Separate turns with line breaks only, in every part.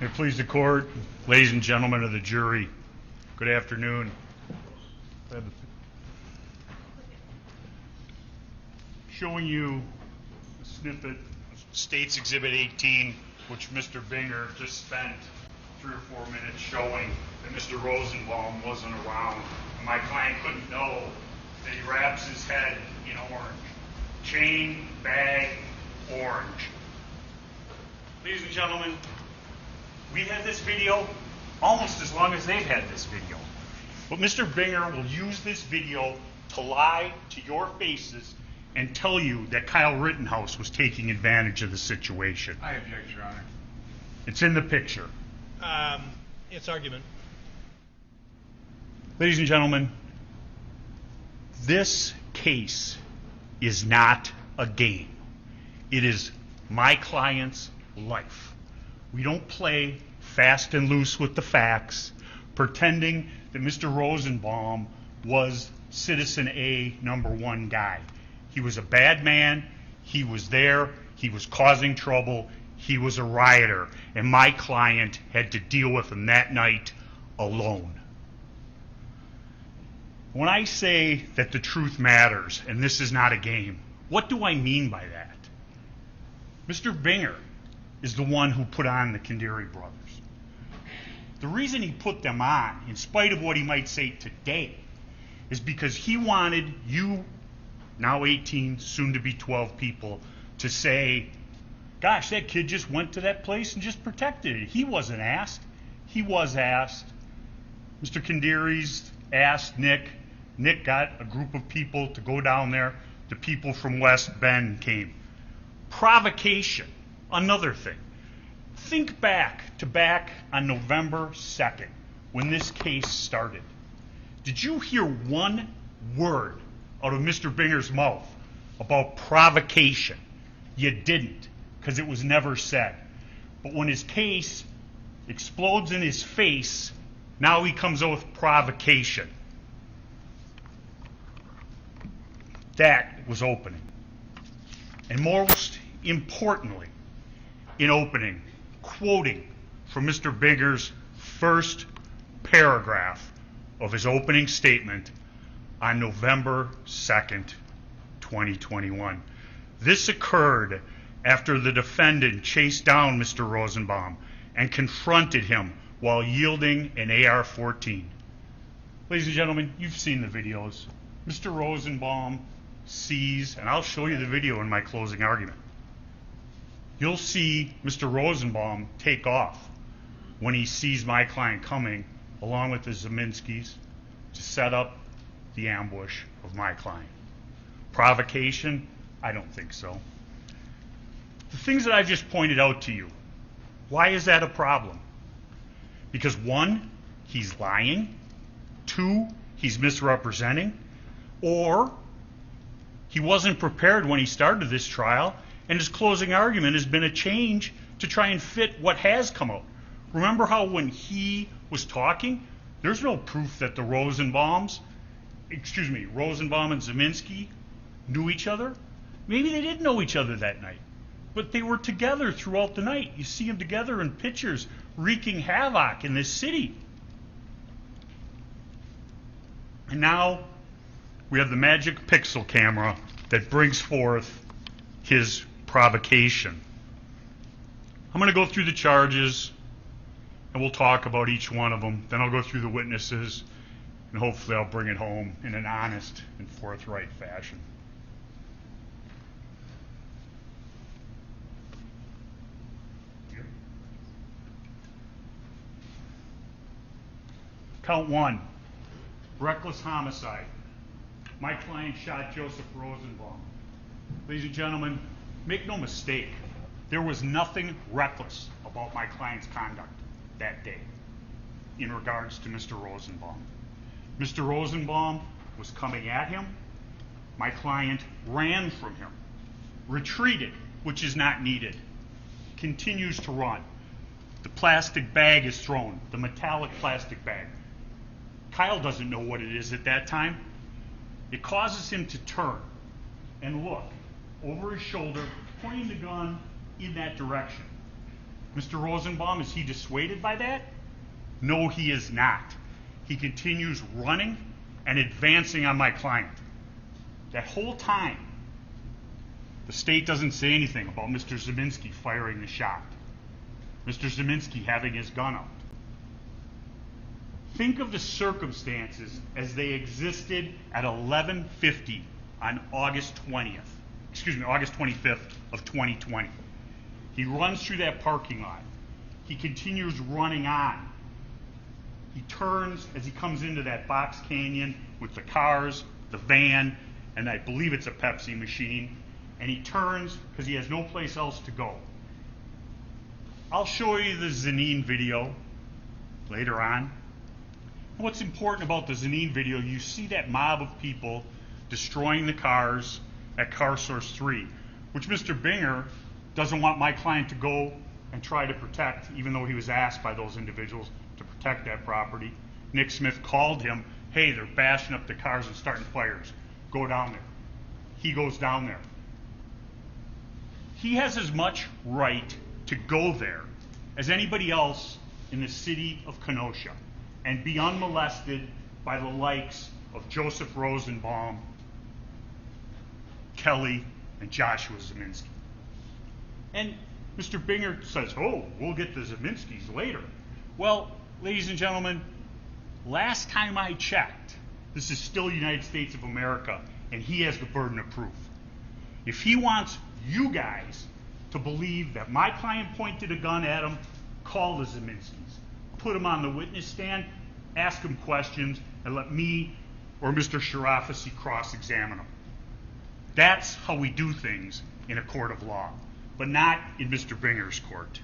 May it please the court, ladies and gentlemen of the jury, good afternoon. Showing you a snippet of State's Exhibit 18, which Mr. Binger just spent 3 or 4 minutes showing that Mr. Rosenbaum wasn't around. And my client couldn't know that he wraps his head in orange. Chain, bag, orange. Ladies and gentlemen, we've had this video almost as long as they've had this video. But Mr. Binger will use this video to lie to your faces and tell you that Kyle Rittenhouse was taking advantage of the situation.
I object, Your Honor.
It's in the picture.
It's argument.
Ladies and gentlemen, this case is not a game. It is my client's life. We don't play fast and loose with the facts, pretending that Mr. Rosenbaum was Citizen A #1 guy. He was a bad man. He was there. He was causing trouble. He was a rioter. And my client had to deal with him that night alone. When I say that the truth matters and this is not a game, what do I mean by that? Mr. Binger is the one who put on the KHINDRI brothers. The reason he put them on, in spite of what he might say today, is because he wanted you, now 18, soon to be 12 people, to say, gosh, that kid just went to that place and just protected it. He wasn't asked. He was asked. Mr. KHINDRI's asked Nick. Nick got a group of people to go down there. The people from West Bend came. Provocation, another thing. Think back on November 2nd, when this case started. Did you hear one word out of Mr. Binger's mouth about provocation? You didn't, because it was never said. But when his case explodes in his face, now he comes out with provocation. That was opening. And most importantly, in opening, quoting from Mr. Binger's first paragraph of his opening statement on November 2nd, 2021. This occurred after the defendant chased down Mr. Rosenbaum and confronted him while yielding an AR-14. Ladies and gentlemen, you've seen the videos. Mr. Rosenbaum sees, and I'll show you the video in my closing argument. You'll see Mr. Rosenbaum take off when he sees my client coming along with the Zeminskis to set up the ambush of my client. Provocation? I don't think so. The things that I've just pointed out to you, why is that a problem? Because 1, he's lying. 2, he's misrepresenting. Or he wasn't prepared when he started this trial, and his closing argument has been a change to try and fit what has come out. Remember how when he was talking, there's no proof that the Rosenbaum and Zeminski knew each other? Maybe they didn't know each other that night, but they were together throughout the night. You see them together in pictures wreaking havoc in this city. And now we have the magic pixel camera that brings forth his provocation. I'm going to go through the charges and we'll talk about each one of them. Then I'll go through the witnesses and hopefully I'll bring it home in an honest and forthright fashion. Count 1, reckless homicide. My client shot Joseph Rosenbaum. Ladies and gentlemen, make no mistake, there was nothing reckless about my client's conduct that day in regards to Mr. Rosenbaum. Mr. Rosenbaum was coming at him. My client ran from him, retreated, which is not needed, continues to run. The plastic bag is thrown, the metallic plastic bag. Kyle doesn't know what it is at that time. It causes him to turn and look over his shoulder, pointing the gun in that direction. Mr. Rosenbaum, is he dissuaded by that? No, he is not. He continues running and advancing on my client. That whole time, the state doesn't say anything about Mr. Zeminski firing the shot, Mr. Zeminski having his gun out. Think of the circumstances as they existed at 11:50 on August 25th of 2020. He runs through that parking lot. He continues running on. He turns as he comes into that box canyon with the cars, the van, and I believe it's a Pepsi machine, and he turns because he has no place else to go. I'll show you the Zanin video later on. What's important about the Zanin video, you see that mob of people destroying the cars at Car Source 3, which Mr. Binger doesn't want my client to go and try to protect, even though he was asked by those individuals to protect that property. Nick Smith called him, hey, they're bashing up the cars and starting fires. Go down there. He goes down there. He has as much right to go there as anybody else in the city of Kenosha and be unmolested by the likes of Joseph Rosenbaum, Kelly, and Joshua Zeminski. And Mr. Binger says, oh, we'll get the Zeminskis later. Well, ladies and gentlemen, last time I checked, this is still the United States of America, and he has the burden of proof. If he wants you guys to believe that my client pointed a gun at him, call the Zeminskis, put them on the witness stand, ask them questions, and let me or Mr. Sharafasi cross-examine them. That's how we do things in a court of law, but not in Mr. Binger's court.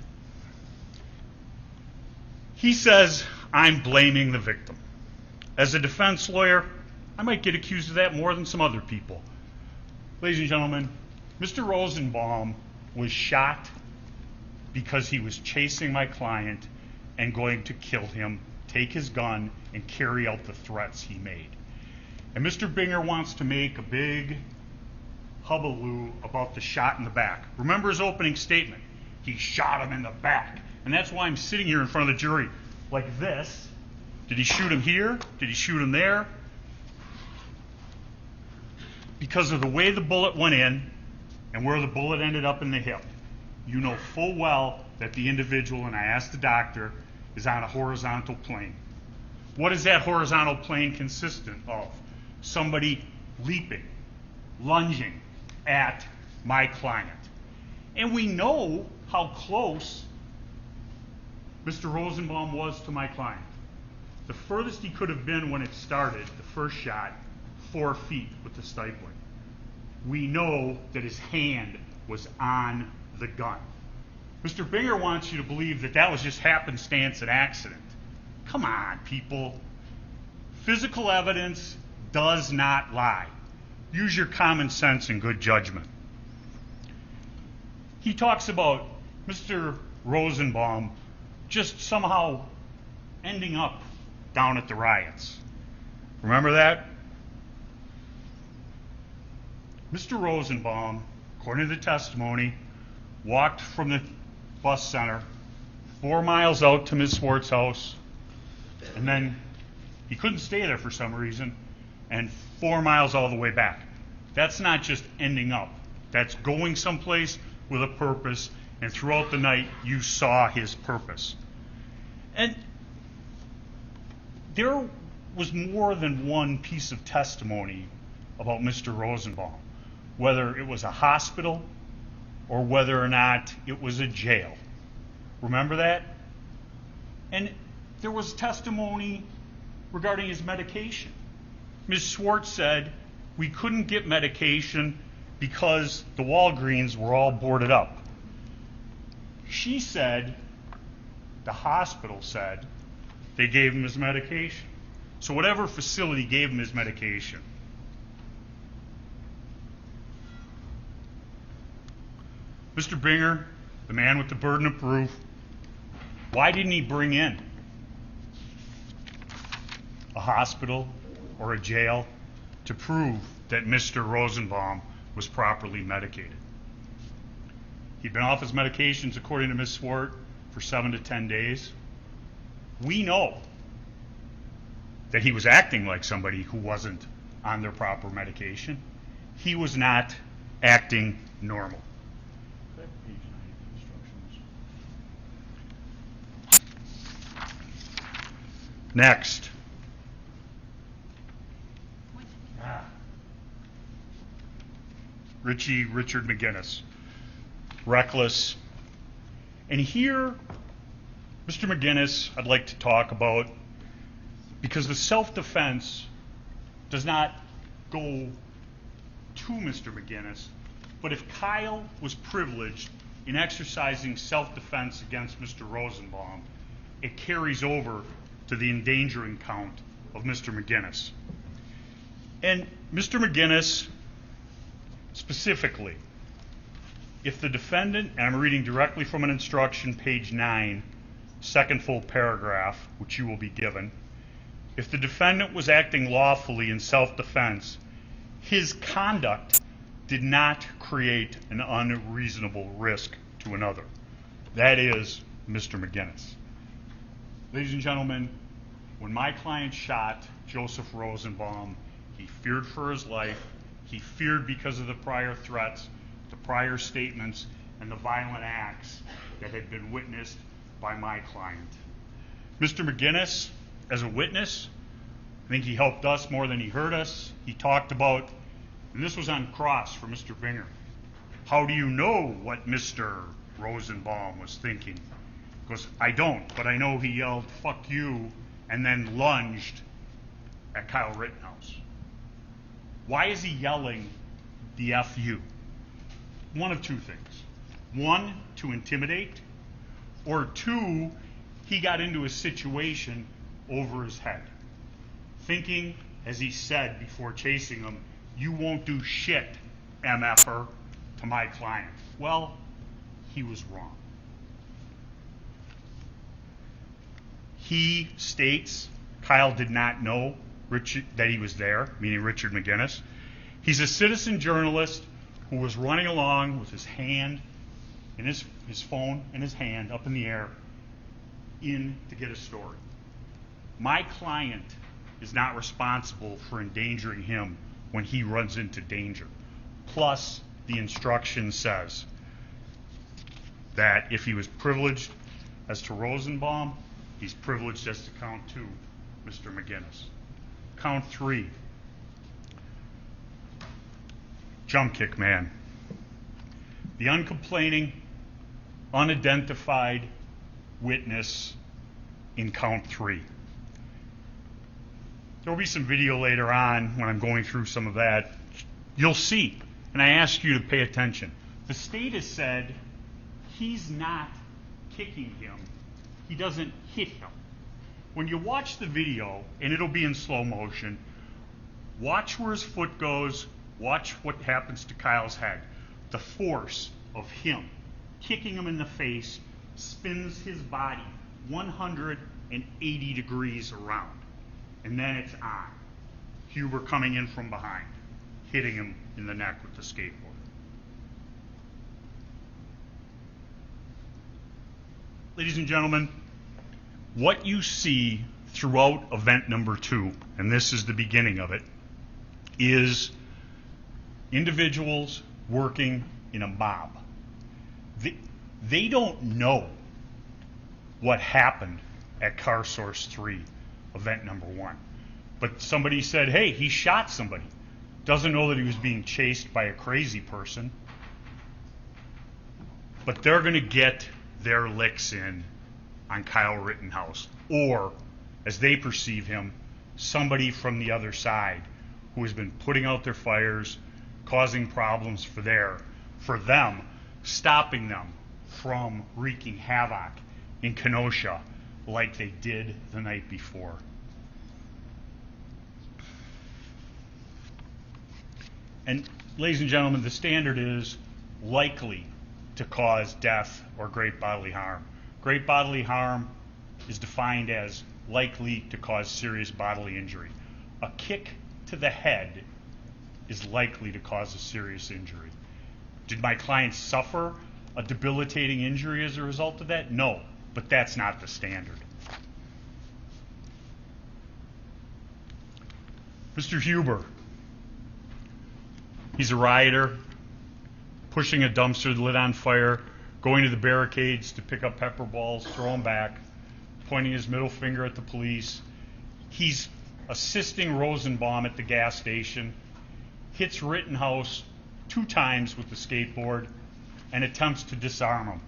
He says, I'm blaming the victim. As a defense lawyer, I might get accused of that more than some other people. Ladies and gentlemen, Mr. Rosenbaum was shot because he was chasing my client and going to kill him, take his gun, and carry out the threats he made. And Mr. Binger wants to make a big hullabaloo about the shot in the back. Remember his opening statement. He shot him in the back. And that's why I'm sitting here in front of the jury like this. Did he shoot him here? Did he shoot him there? Because of the way the bullet went in and where the bullet ended up in the hip, you know full well that the individual, and I asked the doctor, is on a horizontal plane. What is that horizontal plane consistent of? Somebody leaping, lunging at my client. And we know how close Mr. Rosenbaum was to my client. The furthest he could have been when it started, the first shot, 4 feet with the stifling. We know that his hand was on the gun. Mr. Binger wants you to believe that that was just happenstance and accident. Come on, people. Physical evidence does not lie. Use your common sense and good judgment. He talks about Mr. Rosenbaum just somehow ending up down at the riots. Remember that? Mr. Rosenbaum, according to the testimony, walked from the bus center 4 miles out to Ms. Swartz's house, and then he couldn't stay there for some reason, and 4 miles all the way back. That's not just ending up. That's going someplace with a purpose, and throughout the night you saw his purpose. And there was more than one piece of testimony about Mr. Rosenbaum, whether it was a hospital or whether or not it was a jail. Remember that? And there was testimony regarding his medication. Ms. Swartz said we couldn't get medication because the Walgreens were all boarded up. She said, the hospital said, they gave him his medication. So whatever facility gave him his medication. Mr. Binger, the man with the burden of proof, why didn't he bring in a hospital or a jail to prove that Mr. Rosenbaum was properly medicated? He'd been off his medications, according to Ms. Swart, for 7 to 10 days, we know that he was acting like somebody who wasn't on their proper medication. He was not acting normal. Page 9 instructions. Next. Richard McGinnis. Reckless. And here, Mr. McGinnis, I'd like to talk about, because the self-defense does not go to Mr. McGinnis, but if Kyle was privileged in exercising self-defense against Mr. Rosenbaum, it carries over to the endangering count of Mr. McGinnis. And Mr. McGinnis, specifically, if the defendant, and I'm reading directly from an instruction, page 9, second full paragraph, which you will be given, if the defendant was acting lawfully in self-defense, his conduct did not create an unreasonable risk to another. That is Mr. McGinnis. Ladies and gentlemen, when my client shot Joseph Rosenbaum, he feared for his life. He feared because of the prior threats, the prior statements, and the violent acts that had been witnessed by my client. Mr. McGinnis, as a witness, I think he helped us more than he hurt us. He talked about, and this was on cross for Mr. Binger, how do you know what Mr. Rosenbaum was thinking? He goes, I don't, but I know he yelled, fuck you, and then lunged at Kyle Rittenhouse. Why is he yelling the FU? One of two things. One, to intimidate, or two, he got into a situation over his head, thinking, as he said before chasing him, you won't do shit, MFer, to my client. Well, he was wrong. He states Kyle did not know that he was there, meaning Richard McGinnis. He's a citizen journalist who was running along with his hand and his phone in his hand up in the air in to get a story. My client is not responsible for endangering him when he runs into danger. Plus, the instruction says that if he was privileged as to Rosenbaum, he's privileged as to count 2, Mr. McGinnis. Count 3, jump kick man. The uncomplaining, unidentified witness in count 3. There will be some video later on when I'm going through some of that. You'll see, and I ask you to pay attention. The state has said he's not kicking him. He doesn't hit him. When you watch the video, and it'll be in slow motion, watch where his foot goes, watch what happens to Kyle's head. The force of him kicking him in the face spins his body 180 degrees around. And then it's on. Huber coming in from behind, hitting him in the neck with the skateboard. Ladies and gentlemen, what you see throughout event number 2, and this is the beginning of it, is individuals working in a mob. They don't know what happened at Car Source 3, event number 1. But somebody said, hey, he shot somebody. Doesn't know that he was being chased by a crazy person. But they're going to get their licks in on Kyle Rittenhouse, or, as they perceive him, somebody from the other side who has been putting out their fires, causing problems for them, stopping them from wreaking havoc in Kenosha like they did the night before. And ladies and gentlemen, the standard is likely to cause death or great bodily harm. Great bodily harm is defined as likely to cause serious bodily injury. A kick to the head is likely to cause a serious injury. Did my client suffer a debilitating injury as a result of that? No. but that's not the standard. Mr. Huber, he's a rioter, pushing a dumpster lit on fire, going to the barricades to pick up pepper balls, throw them back, pointing his middle finger at the police. He's assisting Rosenbaum at the gas station, hits Rittenhouse 2 times with the skateboard, and attempts to disarm him.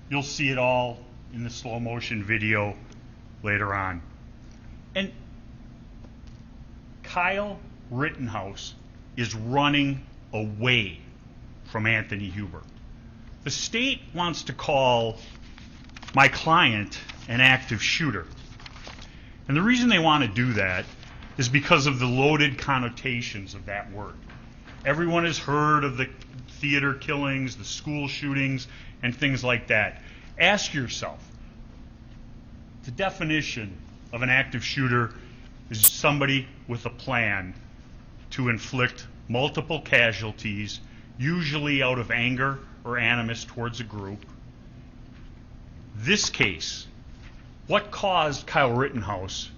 You'll see it all in the slow motion video later on. And Kyle Rittenhouse is running away from Anthony Huber. The state wants to call my client an active shooter. And the reason they want to do that is because of the loaded connotations of that word. Everyone has heard of the theater killings, the school shootings, and things like that. Ask yourself, the definition of an active shooter is somebody with a plan to inflict multiple casualties, usually out of anger or animus towards a group. This case, what caused Kyle Rittenhouse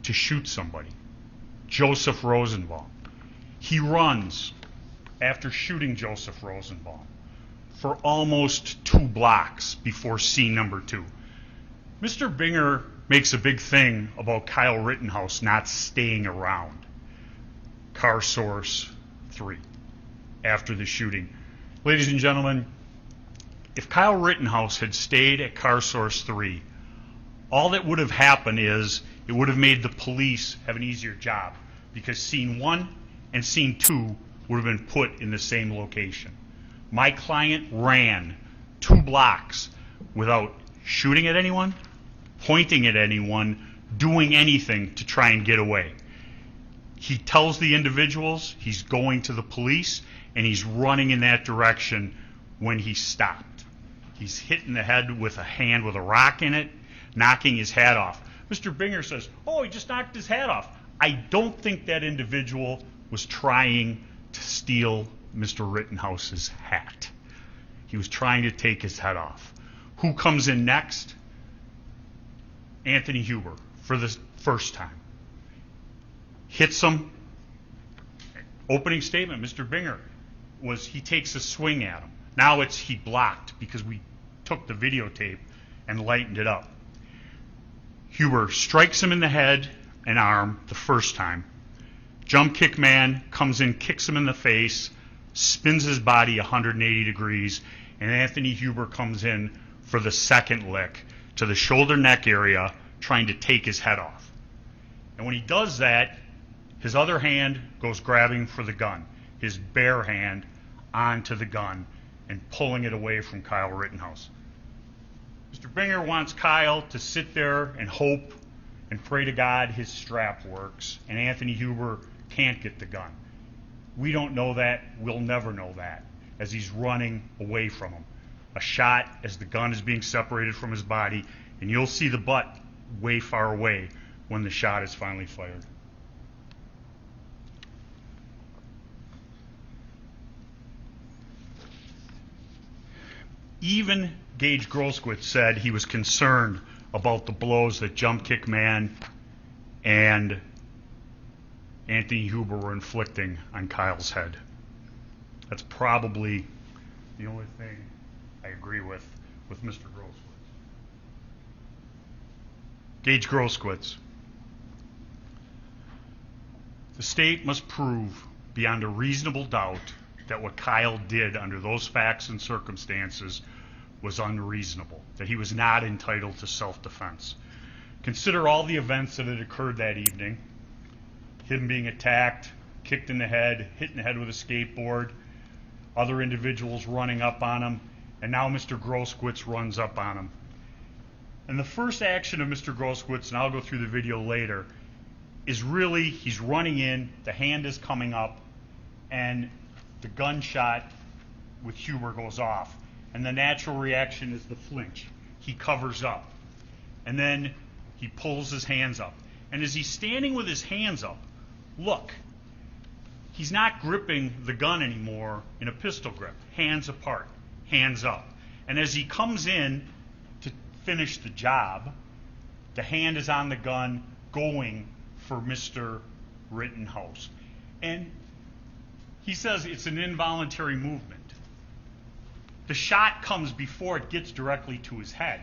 to shoot somebody? Joseph Rosenbaum. He runs after shooting Joseph Rosenbaum for almost 2 blocks before scene number 2. Mr. Binger makes a big thing about Kyle Rittenhouse not staying around Car Source 3 after the shooting. Ladies and gentlemen, if Kyle Rittenhouse had stayed at Car Source 3, all that would have happened is it would have made the police have an easier job, because scene 1 and scene 2 would have been put in the same location. My client ran 2 blocks without shooting at anyone, pointing at anyone, doing anything to try and get away. He tells the individuals he's going to the police, and he's running in that direction when he stopped. He's hit in the head with a hand with a rock in it, knocking his hat off. Mr. Binger says, oh, he just knocked his hat off. I don't think that individual was trying to steal Mr. Rittenhouse's hat. He was trying to take his head off. Who comes in next? Anthony Huber, for the first time. Hits him. Opening statement, Mr. Binger, was he takes a swing at him. Now it's he blocked, because we took the videotape and lightened it up. Huber strikes him in the head and arm the first time. Jump kick man comes in, kicks him in the face, spins his body 180 degrees, and Anthony Huber comes in for the second lick to the shoulder neck area, trying to take his head off. And when he does that, his other hand goes grabbing for the gun, his bare hand onto the gun and pulling it away from Kyle Rittenhouse. Mr. Binger wants Kyle to sit there and hope and pray to God his strap works, and Anthony Huber can't get the gun. We don't know that. We'll never know that, as he's running away from him. A shot as the gun is being separated from his body, and you'll see the butt way far away when the shot is finally fired. Even Gage Groskwitz said he was concerned about the blows that Jump Kick Man and Anthony Huber were inflicting on Kyle's head. That's probably the only thing I agree with Mr. Groskwitz. Gage Groskwitz. The state must prove beyond a reasonable doubt that what Kyle did under those facts and circumstances was unreasonable, that he was not entitled to self-defense. Consider all the events that had occurred that evening. Him being attacked, kicked in the head, hit in the head with a skateboard, other individuals running up on him, and now Mr. Groskwitz runs up on him. And the first action of Mr. Groskwitz, and I'll go through the video later, is really he's running in, the hand is coming up, and the gunshot with Huber goes off. And the natural reaction is the flinch. He covers up. And then he pulls his hands up. And as he's standing with his hands up, look, he's not gripping the gun anymore in a pistol grip. Hands apart, hands up. And as he comes in to finish the job. The hand is on the gun going for Mr. Rittenhouse. And he says it's an involuntary movement. The shot comes before it gets directly to his head.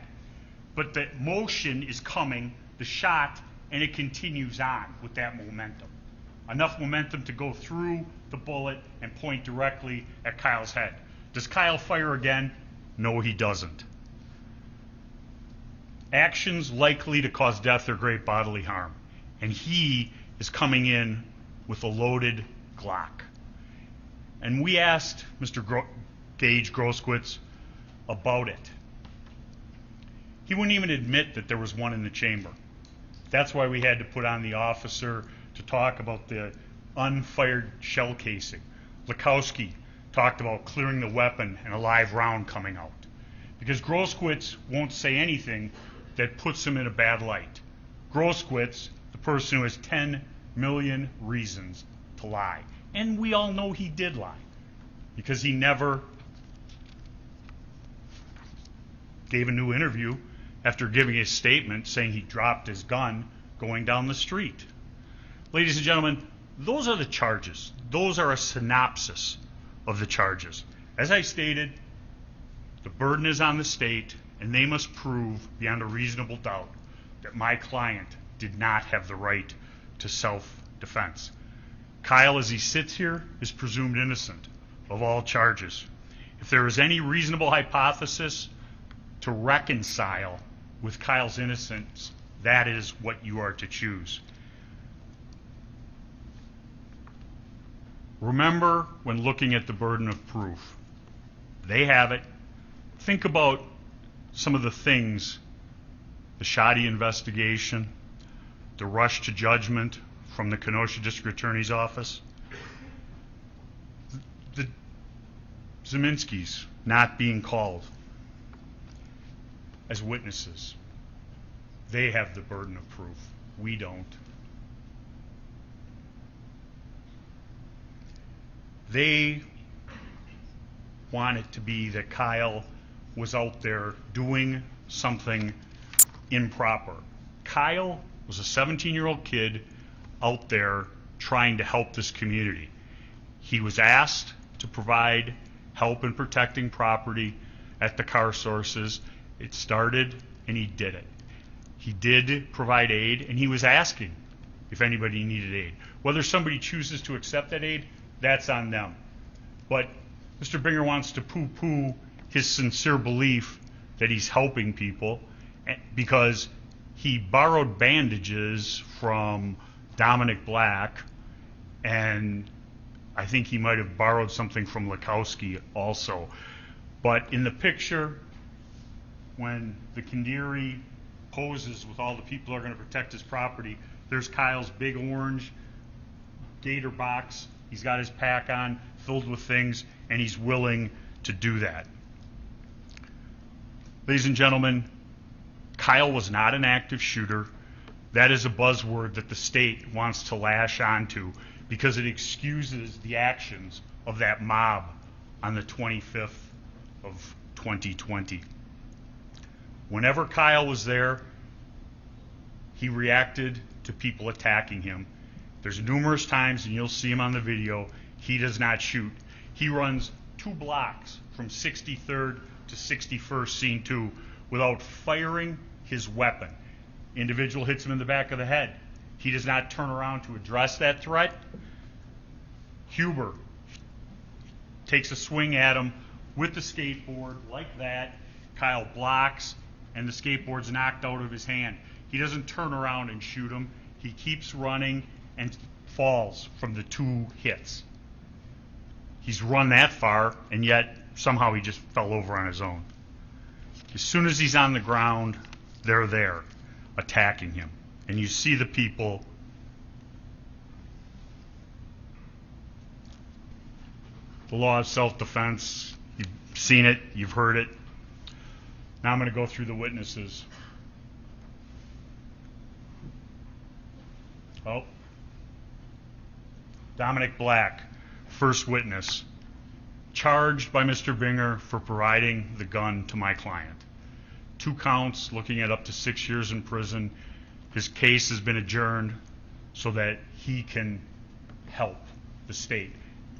But the motion is coming, the shot, and it continues on with that momentum. Enough momentum to go through the bullet and point directly at Kyle's head. Does Kyle fire again? No, he doesn't. Actions likely to cause death or great bodily harm. And he is coming in with a loaded Glock. And we asked Mr. Gage Groskowitz about it. He wouldn't even admit that there was one in the chamber. That's why we had to put on the officer to talk about the unfired shell casing. LACKOWSKI talked about clearing the weapon and a live round coming out. Because Groskowitz won't say anything that puts him in a bad light. Groskowitz, the person who has 10 million reasons to lie. And we all know he did lie, because he never gave a new interview after giving his statement saying he dropped his gun going down the street. Ladies and gentlemen, those are the charges. Those are a synopsis of the charges. As I stated, the burden is on the state, and they must prove beyond a reasonable doubt that my client did not have the right to self-defense. Kyle, as he sits here, is presumed innocent of all charges. If there is any reasonable hypothesis to reconcile with Kyle's innocence, that is what you are to choose. Remember, when looking at the burden of proof, they have it. Think about some of the things: the shoddy investigation, the rush to judgment from the Kenosha District Attorney's Office, the Zeminskis not being called as witnesses. They have the burden of proof. We don't. They want it to be that Kyle was out there doing something improper. Kyle was a 17-year-old kid out there trying to help this community. He was asked to provide help in protecting property at the car sources. It started, and he did it. He did provide aid, and he was asking if anybody needed aid. Whether somebody chooses to accept that aid, that's on them. But Mr. Binger wants to poo-poo his sincere belief that he's helping people because he borrowed bandages from Dominick Black, and I think he might have borrowed something from LACKOWSKI also. But in the picture, when the KHINDRI poses with all the people who are going to protect his property, there's Kyle's big orange gator box. He's got his pack on, filled with things, and he's willing to do that. Ladies and gentlemen, Kyle was not an active shooter. That is a buzzword that the state wants to lash onto because it excuses the actions of that mob on the 25th of 2020. Whenever Kyle was there, he reacted to people attacking him. There's numerous times, and you'll see him on the video, he does not shoot. He runs 2 blocks from 63rd to 61st Scene 2 without firing his weapon. Individual hits him in the back of the head. He does not turn around to address that threat. Huber takes a swing at him with the skateboard like that. Kyle blocks, and the skateboard's knocked out of his hand. He doesn't turn around and shoot him. He keeps running and falls from the 2 hits. He's run that far, and yet somehow he just fell over on his own. As soon as he's on the ground, they're there attacking him. And you see the people the law of self-defense. You've seen it, you've heard it. Now I'm going to go through the witnesses. Oh. Dominick Black, first witness, charged by Mr. Binger for providing the gun to my client. 2 counts, looking at up to 6 years in prison. His case has been adjourned so that he can help the state.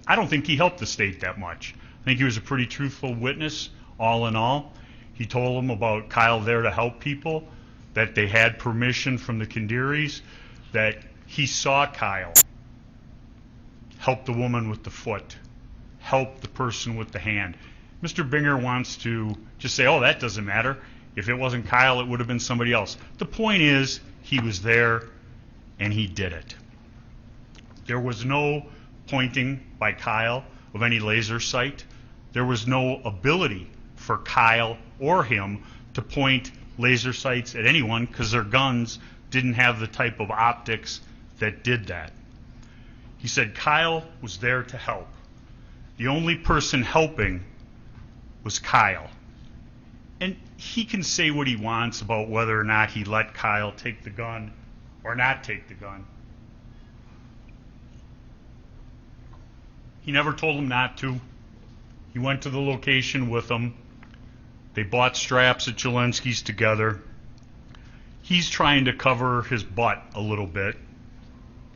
I don't think he helped the state that much. I think he was a pretty truthful witness, all in all. He told them about Kyle there to help people, that they had permission from the KHINDRIs, that he saw Kyle help the woman with the foot, help the person with the hand. Mr. Binger wants to just say, oh, that doesn't matter. If it wasn't Kyle, it would have been somebody else. The point is, he was there and he did it. There was no pointing by Kyle of any laser sight. There was no ability for Kyle or him to point laser sights at anyone because their guns didn't have the type of optics that did that. He said Kyle was there to help. The only person helping was Kyle. And he can say what he wants about whether or not he let Kyle take the gun or not take the gun. He never told him not to. He went to the location with him. They bought straps at Jelensky's together. He's trying to cover his butt a little bit.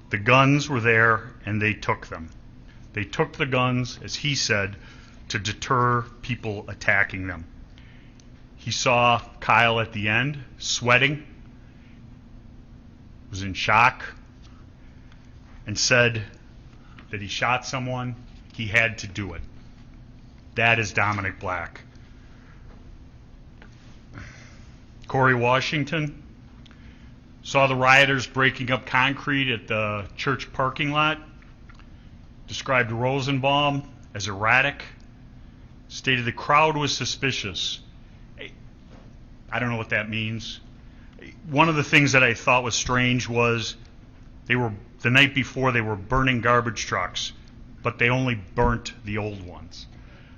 The guns were there, and they took them. They took the guns, as he said, to deter people attacking them. He saw Kyle at the end, sweating, was in shock, and said that he shot someone, he had to do it. That is Dominick Black. Corey Washington saw the rioters breaking up concrete at the church parking lot, described Rosenbaum as erratic, stated the crowd was suspicious. I don't know what that means. One of the things that I thought was strange was the night before they were burning garbage trucks, but they only burnt the old ones.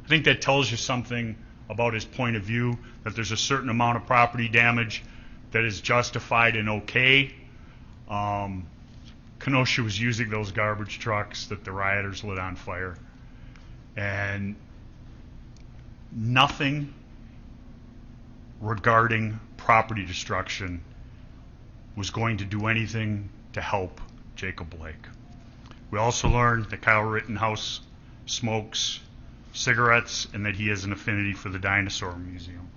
I think that tells you something about his point of view, that there's a certain amount of property damage that is justified and okay. Kenosha was using those garbage trucks that the rioters lit on fire. And nothing regarding property destruction was going to do anything to help Jacob Blake. We also learned that Kyle Rittenhouse smokes cigarettes and that he has an affinity for the Dinosaur Museum.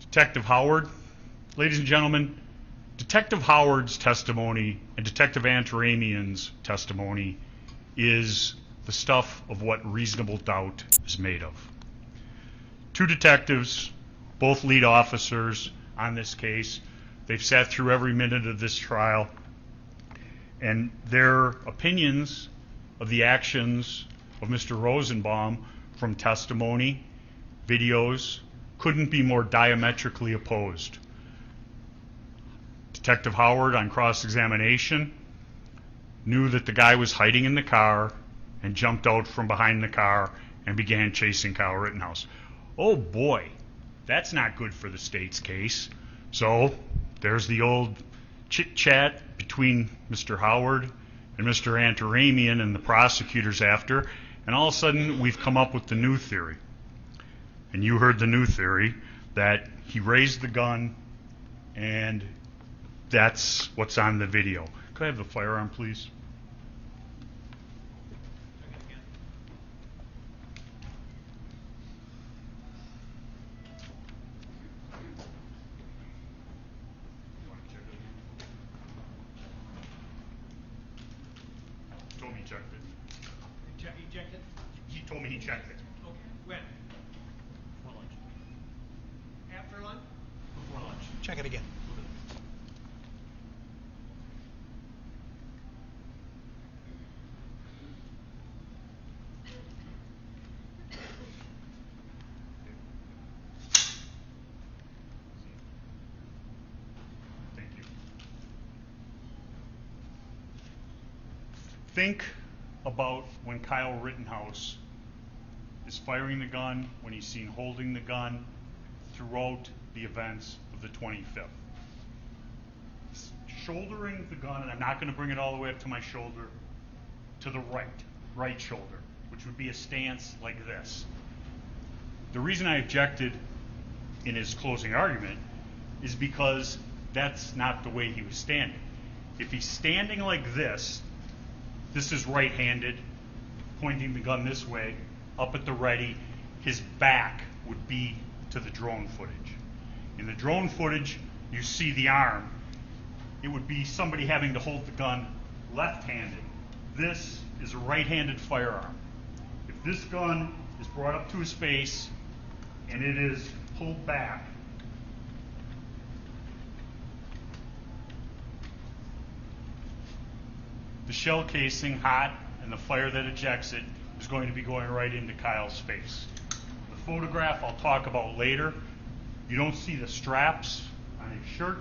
Detective Howard, ladies and gentlemen, Detective Howard's testimony and Detective Antaramian's testimony is the stuff of what reasonable doubt is made of. 2 detectives, both lead officers on this case. They've sat through every minute of this trial, and their opinions of the actions of Mr. Rosenbaum from testimony, videos, couldn't be more diametrically opposed. Detective Howard, on cross-examination, knew that the guy was hiding in the car and jumped out from behind the car and began chasing Kyle Rittenhouse. Oh boy, that's not good for the state's case. So there's the old chit-chat between Mr. Howard and Mr. Antaramian and the prosecutors after, and all of a sudden we've come up with the new theory. And you heard the new theory, that he raised the gun and that's what's on the video. Could I have the firearm, please? Told me he checked it.
He checked it?
He told me he checked it.
Okay. When?
Before lunch.
After lunch?
Before lunch.
Check it again.
Thank you. Think about when Kyle Rittenhouse is firing the gun, when he's seen holding the gun throughout the events of the 25th. Shouldering the gun, and I'm not going to bring it all the way up to my shoulder, to the right shoulder, which would be a stance like this. The reason I objected in his closing argument is because that's not the way he was standing. If he's standing like this is right-handed, pointing the gun this way, up at the ready, his back would be to the drone footage. In the drone footage, you see the arm. It would be somebody having to hold the gun left-handed. This is a right-handed firearm. If this gun is brought up to his face and it is pulled back, the shell casing, hot, and the fire that ejects it is going to be going right into Kyle's face. The photograph I'll talk about later, you don't see the straps on his shirt.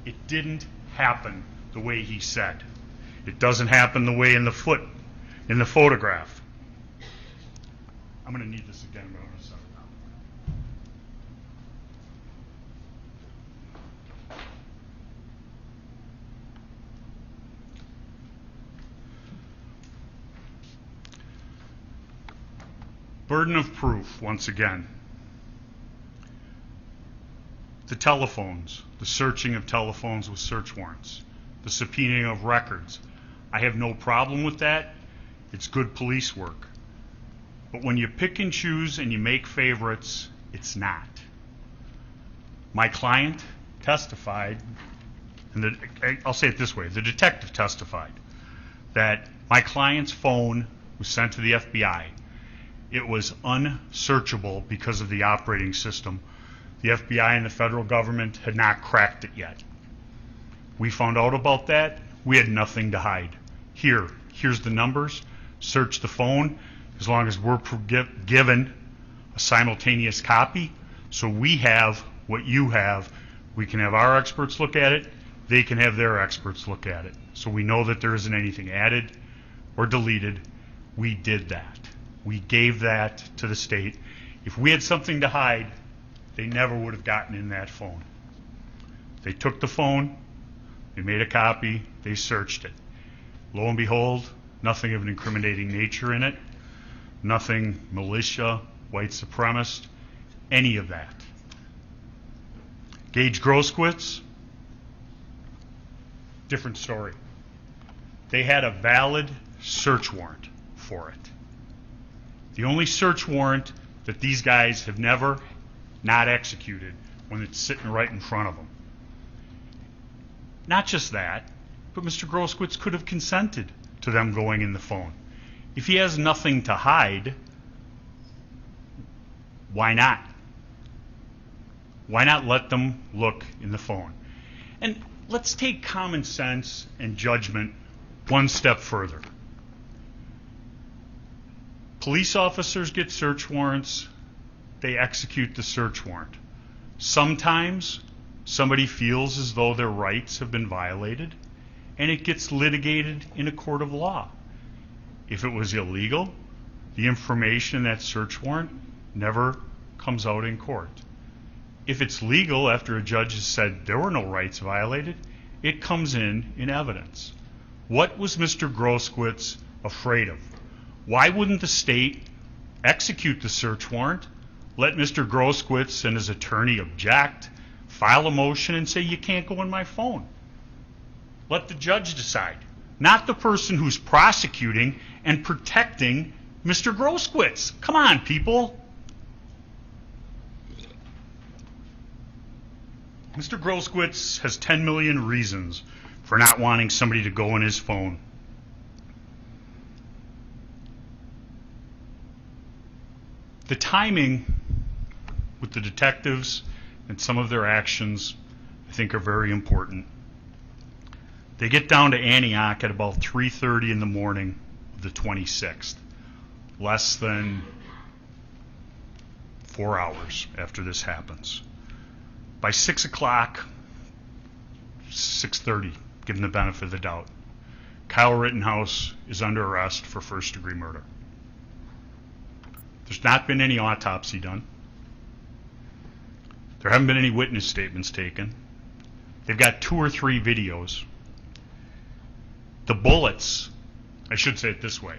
It didn't happen the way he said. It doesn't happen the way in the photograph. I'm going to need this again, but I'm going to set it down. Burden of proof, once again. The telephones, the searching of telephones with search warrants, the subpoenaing of records. I have no problem with that. It's good police work. But when you pick and choose and you make favorites, it's not. My client testified, and I'll say it this way, the detective testified that my client's phone was sent to the FBI. It was unsearchable because of the operating system. The FBI and the federal government had not cracked it yet. We found out about that. We had nothing to hide. Here's the numbers. Search the phone as long as we're given a simultaneous copy. So we have what you have. We can have our experts look at it. They can have their experts look at it. So we know that there isn't anything added or deleted. We did that. We gave that to the state. If we had something to hide, they never would have gotten in that phone. They took the phone, they made a copy, they searched it. Lo and behold, nothing of an incriminating nature in it, nothing militia, white supremacist, any of that. Gage Groskowitz, different story. They had a valid search warrant for it. The only search warrant that these guys have never not executed when it's sitting right in front of them. Not just that, but Mr. Groskowitz could have consented to them going in the phone. If he has nothing to hide, why not? Why not let them look in the phone? And let's take common sense and judgment one step further. Police officers get search warrants. They execute the search warrant. Sometimes somebody feels as though their rights have been violated, and it gets litigated in a court of law. If it was illegal, the information in that search warrant never comes out in court. If it's legal, after a judge has said there were no rights violated, it comes in evidence. What was Mr. Groskowitz afraid of? Why wouldn't the state execute the search warrant, let Mr. Groskowitz and his attorney object, file a motion and say you can't go in my phone? Let the judge decide, not the person who's prosecuting and protecting Mr. Groskowitz. Come on, people. Mr. Groskowitz has 10 million reasons for not wanting somebody to go in his phone. The timing with the detectives and some of their actions, I think, are very important. They get down to Antioch at about 3:30 in the morning of the 26th, less than 4 hours after this happens. By 6 o'clock, 6:30, given the benefit of the doubt, Kyle Rittenhouse is under arrest for first-degree murder. There's not been any autopsy done. There haven't been any witness statements taken. They've got 2 or 3 videos. The bullets, I should say it this way,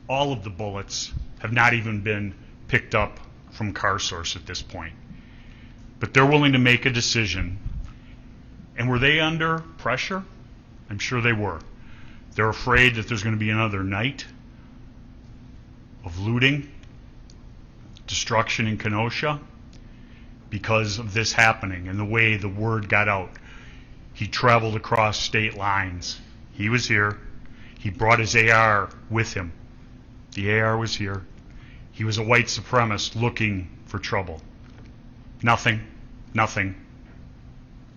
all of the bullets have not even been picked up from Car Source at this point. but they're willing to make a decision. And were they under pressure? I'm sure they were. They're afraid that there's going to be another night of looting, destruction in Kenosha because of this happening and the way the word got out. He traveled across state lines. He was here. He brought his AR with him. The AR was here. He was a white supremacist looking for trouble. Nothing. Nothing.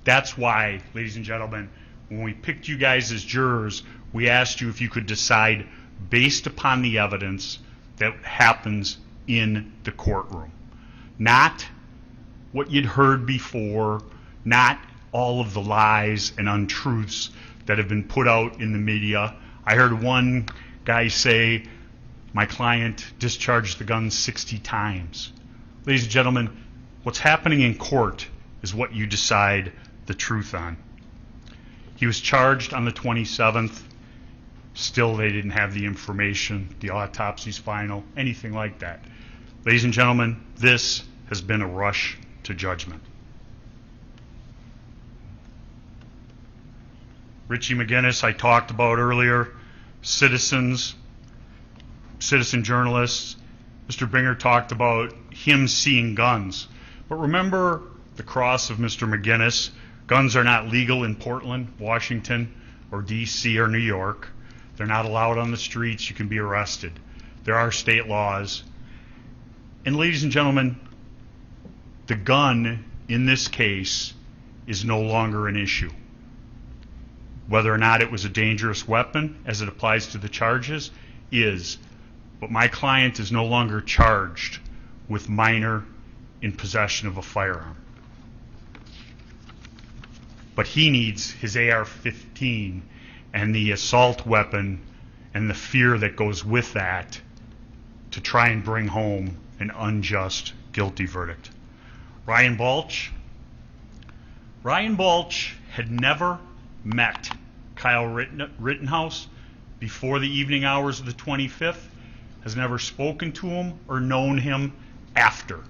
That's why, ladies and gentlemen, when we picked you guys as jurors, we asked you if you could decide based upon the evidence that happens in the courtroom. Not what you'd heard before, not all of the lies and untruths that have been put out in the media. I heard one guy say, my client discharged the gun 60 times. Ladies and gentlemen, what's happening in court is what you decide the truth on. He was charged on the 27th. Still, they didn't have the information, the autopsy's final, anything like that. Ladies and gentlemen, this has been a rush to judgment. Richie McGinnis, I talked about earlier, citizen journalists. Mr. Binger talked about him seeing guns. But remember the cross of Mr. McGinnis. Guns are not legal in Portland, Washington, or D.C. or New York. They're not allowed on the streets. You can be arrested. There are state laws. And ladies and gentlemen, the gun in this case is no longer an issue. Whether or not it was a dangerous weapon as it applies to the charges is. But my client is no longer charged with minor in possession of a firearm. But he needs his AR-15 and the assault weapon and the fear that goes with that to try and bring home an unjust guilty verdict. Ryan Balch had never met Kyle Rittenhouse before the evening hours of the 25th, has never spoken to him or known him after.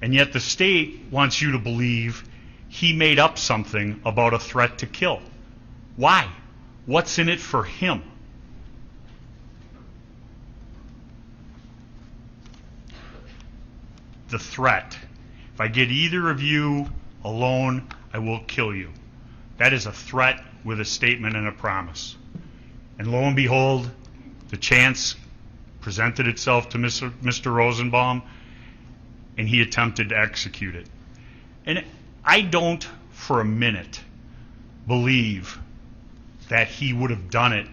And yet the state wants you to believe he made up something about a threat to kill. Why? What's in it for him? The threat. If I get either of you alone, I will kill you. That is a threat with a statement and a promise. And lo and behold, the chance presented itself to Mr. Rosenbaum, and he attempted to execute it. And I don't for a minute believe that he would have done it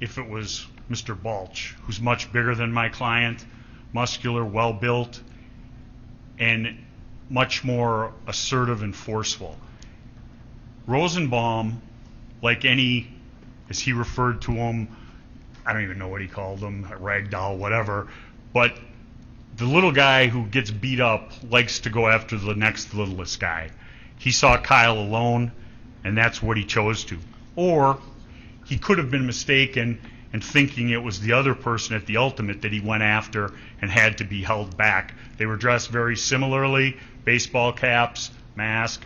if it was Mr. Balch, who's much bigger than my client, muscular, well-built, and much more assertive and forceful. Rosenbaum, like any, as he referred to him, I don't even know what he called him, a ragdoll, whatever, but the little guy who gets beat up likes to go after the next littlest guy. He saw Kyle alone, and that's what he chose to. Or he could have been mistaken and thinking it was the other person at the ultimate that he went after and had to be held back. They were dressed very similarly, baseball caps, mask,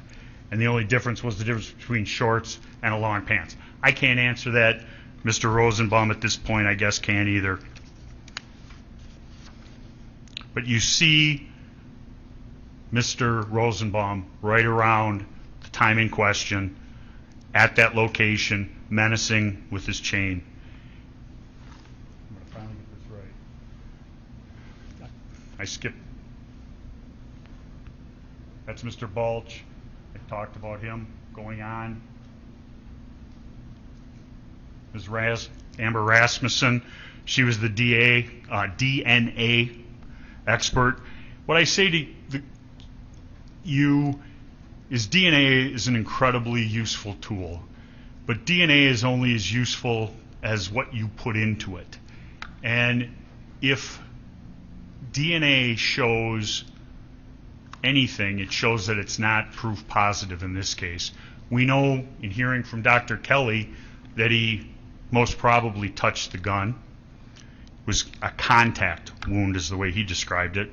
and the only difference was the difference between shorts and a long pants. I can't answer that. Mr. Rosenbaum at this point, I guess, can't either. But you see Mr. Rosenbaum right around the time in question at that location, menacing with his chain. I'm going to finally get this right. I skipped. That's Mr. Balch. I talked about him going on. Ms. Amber Rasmussen, she was the DNA expert. What I say to you is DNA is an incredibly useful tool, but DNA is only as useful as what you put into it. And if DNA shows anything, it shows that it's not proof positive in this case. We know in hearing from Dr. Kelly that he most probably touched the gun. It was a contact wound is the way he described it.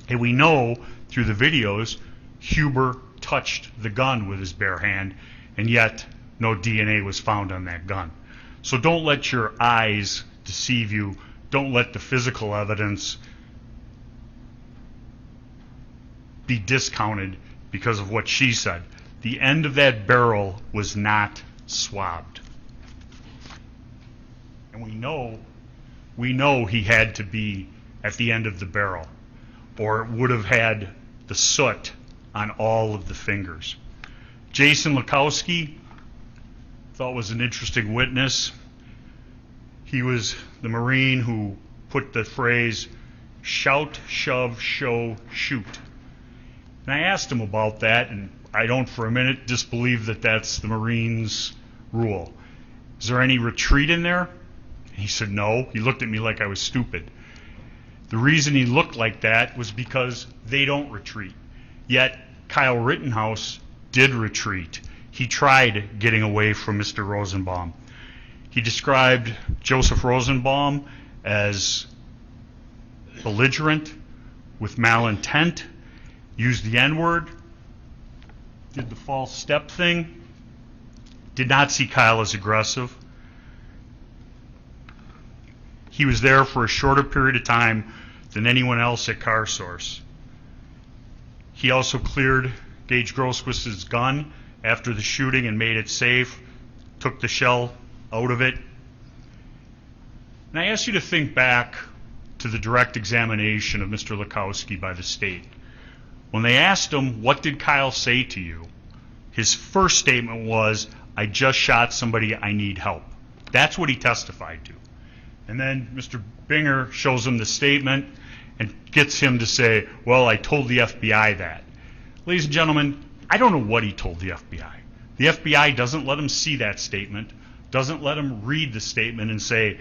And we know through the videos Huber touched the gun with his bare hand, and yet no DNA was found on that gun. So don't let your eyes deceive you. Don't let the physical evidence be discounted because of what she said. The end of that barrel was not swabbed. And we know he had to be at the end of the barrel, or it would have had the soot on all of the fingers. Jason LACKOWSKI, thought was an interesting witness. He was the Marine who put the phrase, shout, shove, show, shoot. And I asked him about that, and I don't for a minute disbelieve that that's the Marines' rule. Is there any retreat in there? And he said no. He looked at me like I was stupid. The reason he looked like that was because they don't retreat. Yet Kyle Rittenhouse did retreat. He tried getting away from Mr. Rosenbaum. He described Joseph Rosenbaum as belligerent, with malintent, used the N-word, did the false step thing, did not see Kyle as aggressive. He was there for a shorter period of time than anyone else at CarSource. He also cleared Gage Grosquist's gun after the shooting and made it safe, took the shell out of it. And I ask you to think back to the direct examination of Mr. LACKOWSKI by the state. When they asked him, what did Kyle say to you? His first statement was, I just shot somebody, I need help. That's what he testified to. And then Mr. Binger shows him the statement and gets him to say, well, I told the FBI that. Ladies and gentlemen, I don't know what he told the FBI. The FBI doesn't let him see that statement, doesn't let him read the statement and say,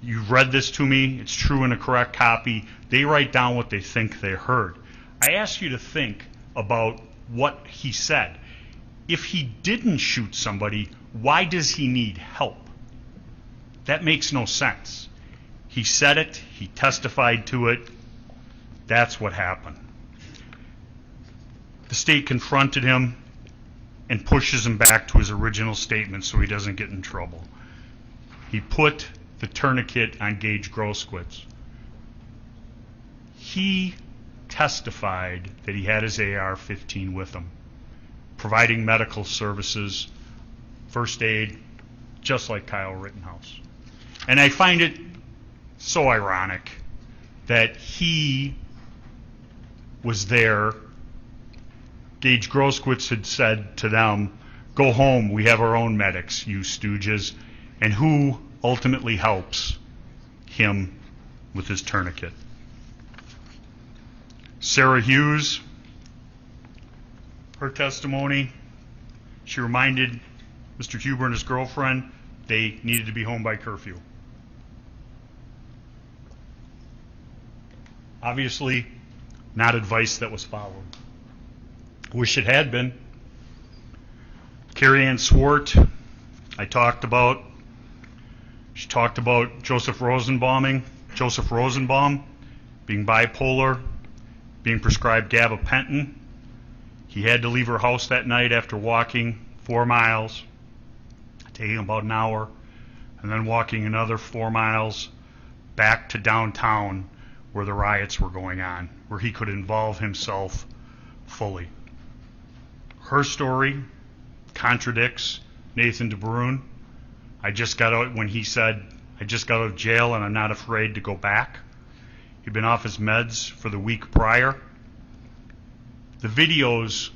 you've read this to me, it's true in a correct copy. They write down what they think they heard. I ask you to think about what he said. If he didn't shoot somebody, why does he need help? That makes no sense. He said it, he testified to it, that's what happened. The state confronted him and pushes him back to his original statement so he doesn't get in trouble. He put the tourniquet on Gage Grosquist. He testified that he had his AR-15 with him, providing medical services, first aid, just like Kyle Rittenhouse. And I find it so ironic that he was there. Gage Grosquist had said to them, go home, we have our own medics, you stooges. And who ultimately helps him with his tourniquet? Sarah Hughes, her testimony, she reminded Mr. Huber and his girlfriend they needed to be home by curfew. Obviously, not advice that was followed. Wish it had been. KARIANN SWART, I talked about. She talked about Joseph Rosenbaum being bipolar, being prescribed gabapentin. He had to leave her house that night after walking 4 miles, taking about an hour, and then walking another 4 miles back to downtown where the riots were going on, where he could involve himself fully. Her story contradicts Nathan DeBrune. I just got out when he said, I just got out of jail and I'm not afraid to go back. He'd been off his meds for the week prior. The videos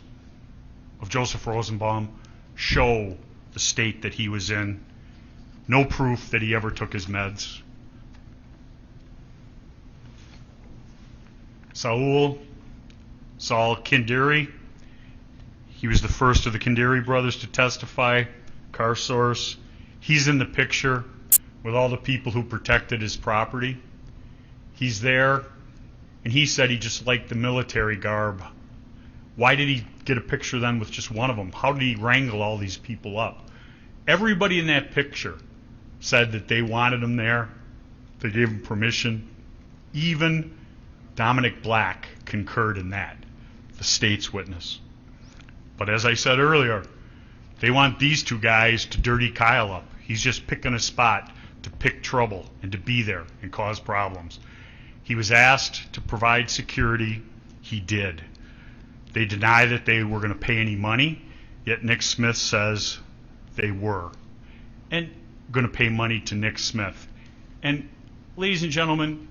of Joseph Rosenbaum show the state that he was in. No proof that he ever took his meds. Saul KHINDRI, he was the first of the KHINDRI brothers to testify, CarSource. He's in the picture with all the people who protected his property. He's there, and he said he just liked the military garb. Why did he get a picture then with just one of them? How did he wrangle all these people up? Everybody in that picture said that they wanted him there. They gave him permission. Even Dominick Black concurred in that. the state's witness. But as I said earlier, they want these two guys to dirty Kyle up. He's just picking a spot to pick trouble and to be there and cause problems. He was asked to provide security. He did. They deny that they were going to pay any money, yet Nick Smith says they were. And going to pay money to Nick Smith. And ladies and gentlemen,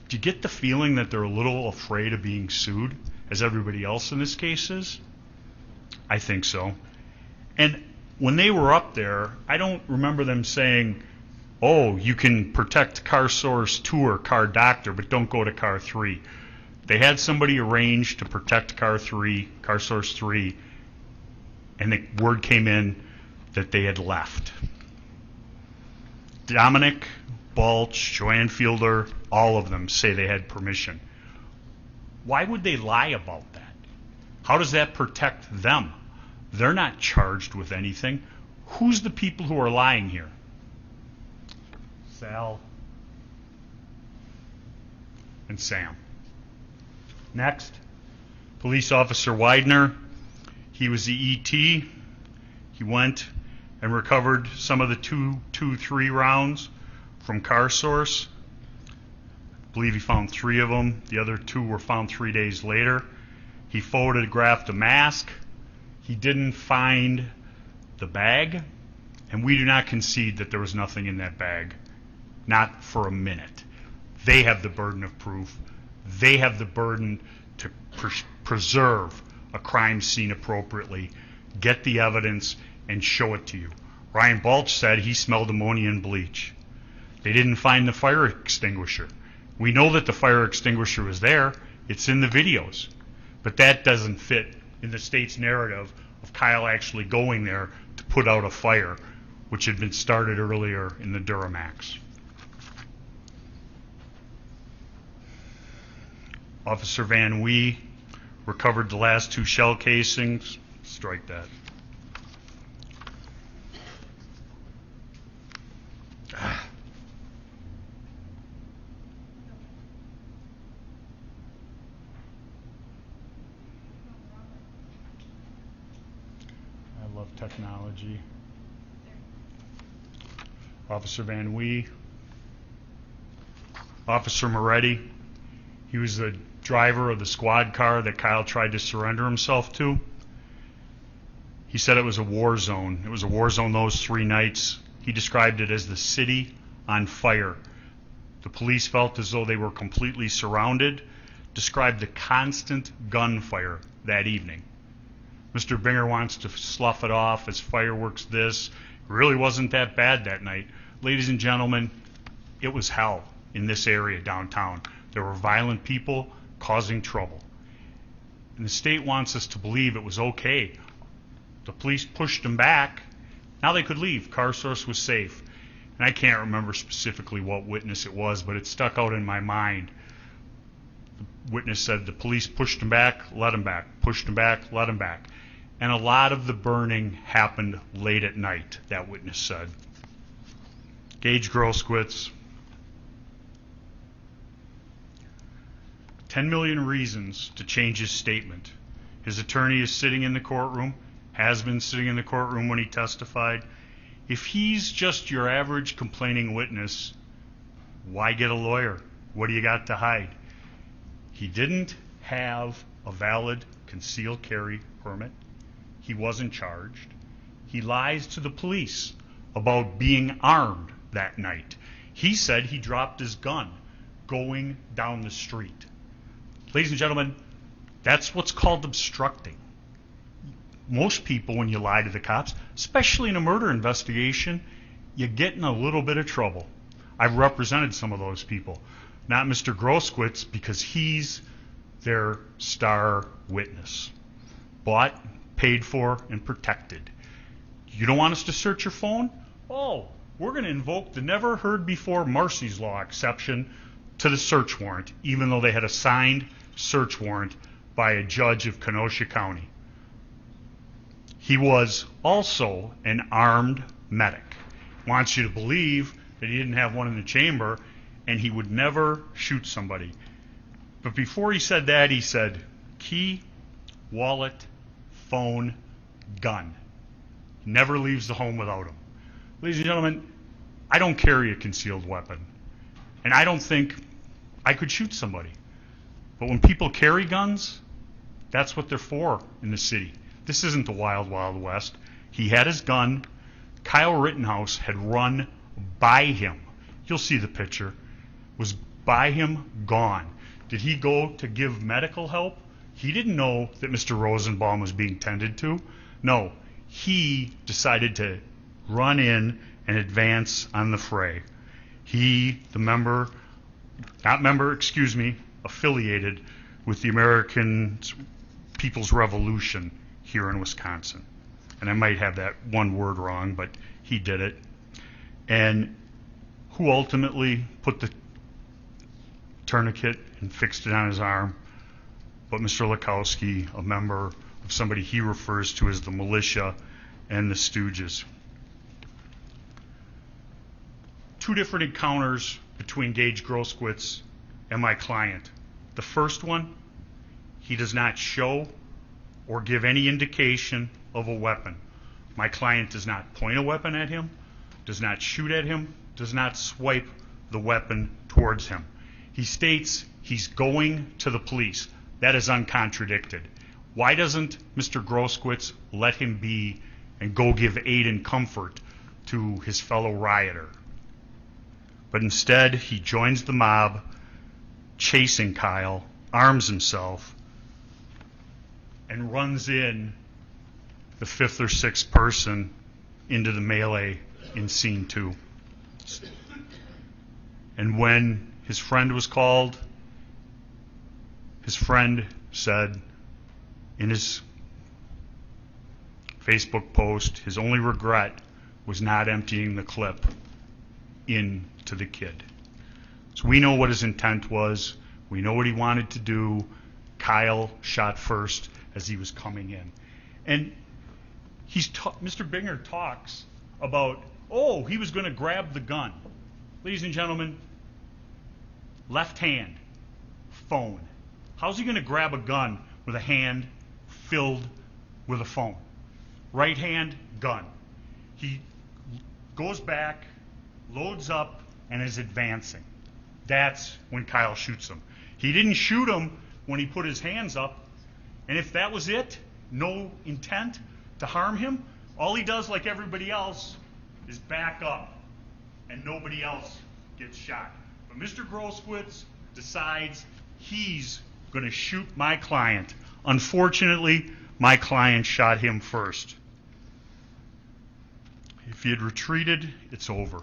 do you get the feeling that they're a little afraid of being sued, as everybody else in this case is? I think so. And when they were up there, I don't remember them saying, oh, you can protect car source 2 or car doctor, but don't go to car 3. They had somebody arranged to protect car 3, car source 3, and the word came in that they had left. Dominick, Balch, Joanne Fielder, all of them say they had permission. Why would they lie about that? How does that protect them? They're not charged with anything. Who's the people who are lying here? Sal and Sam. Next, Police Officer Weidner. He was the ET. He went and recovered some of the 2-3 rounds from car source. I believe he found 3 of them. The other 2 were found 3 days later. He photographed a mask. He didn't find the bag, and we do not concede that there was nothing in that bag. Not for a minute. They have the burden of proof. They have the burden to preserve a crime scene appropriately, get the evidence, and show it to you. Ryan Balch said he smelled ammonia and bleach. They didn't find the fire extinguisher. We know that the fire extinguisher was there. It's in the videos. But that doesn't fit in the state's narrative of Kyle actually going there to put out a fire, which had been started earlier in the Duramax. Officer Van Wee recovered the last 2 shell casings. Strike that. I love technology. Officer Van Wee. Officer Moretti. He was the driver of the squad car that Kyle tried to surrender himself to. He said it was a war zone. It was a war zone those 3 nights. He described it as the city on fire. The police felt as though they were completely surrounded, described the constant gunfire that evening. Mr. Binger wants to slough it off as fireworks this. It really wasn't that bad that night. Ladies and gentlemen, it was hell in this area downtown. There were violent people causing trouble. And the state wants us to believe it was okay. The police pushed them back. Now they could leave. Car source was safe. And I can't remember specifically what witness it was, but it stuck out in my mind. The witness said the police pushed him back, let him back, pushed him back, let him back. And a lot of the burning happened late at night, that witness said. Gage Grosskowitz. 10 million reasons to change his statement. His attorney is sitting in the courtroom, has been sitting in the courtroom when he testified. If he's just your average complaining witness, why get a lawyer? What do you got to hide? He didn't have a valid concealed carry permit. He wasn't charged. He lies to the police about being armed that night. He said he dropped his gun going down the street. Ladies and gentlemen, that's what's called obstructing. Most people, when you lie to the cops, especially in a murder investigation, you get in a little bit of trouble. I've represented some of those people. Not Mr. Grosskowitz, because he's their star witness. Bought, paid for, and protected. You don't want us to search your phone? Oh, we're going to invoke the never heard before Marcy's Law exception to the search warrant, even though they had a signed search warrant by a judge of Kenosha County. He was also an armed medic. Wants you to believe that he didn't have one in the chamber and he would never shoot somebody. But before he said that, he said, key wallet, phone, gun. Never leaves the home without them. Ladies and gentlemen, I don't carry a concealed weapon, and I don't think I could shoot somebody. But when people carry guns, that's what they're for in the city. This isn't the wild, wild west. He had his gun. Kyle Rittenhouse had run by him. You'll see the picture. Was by him, gone. Did he go to give medical help? He didn't know that Mr. Rosenbaum was being tended to. No, he decided to run in and advance on the fray. He, the member, affiliated with the American People's Revolution here in Wisconsin. And I might have that one word wrong, but he did it. And who ultimately put the tourniquet and fixed it on his arm? But Mr. LACKOWSKI, a member of somebody he refers to as the militia and the Stooges. Two different encounters between Gage Grosskreutz and my client. The first one, he does not show or give any indication of a weapon. My client does not point a weapon at him, does not shoot at him, does not swipe the weapon towards him. He states he's going to the police. That is uncontradicted. Why doesn't Mr. Grosskreutz let him be and go give aid and comfort to his fellow rioter? But instead, he joins the mob, chasing Kyle, arms himself, and runs in the fifth or sixth person into the melee in scene 2. And when his friend was called, his friend said in his Facebook post, his only regret was not emptying the clip into the kid. So we know what his intent was. We know what he wanted to do. Kyle shot first as he was coming in. And Mr. Binger talks about, oh, he was going to grab the gun. Ladies and gentlemen, left hand, phone. How's he going to grab a gun with a hand filled with a phone? Right hand, gun. He goes back, loads up, and is advancing. That's when Kyle shoots him. He didn't shoot him when he put his hands up, and if that was it, no intent to harm him, all he does, like everybody else, is back up, and nobody else gets shot. But Mr. Grosskreutz decides he's going to shoot my client. Unfortunately, my client shot him first. If he had retreated, it's over.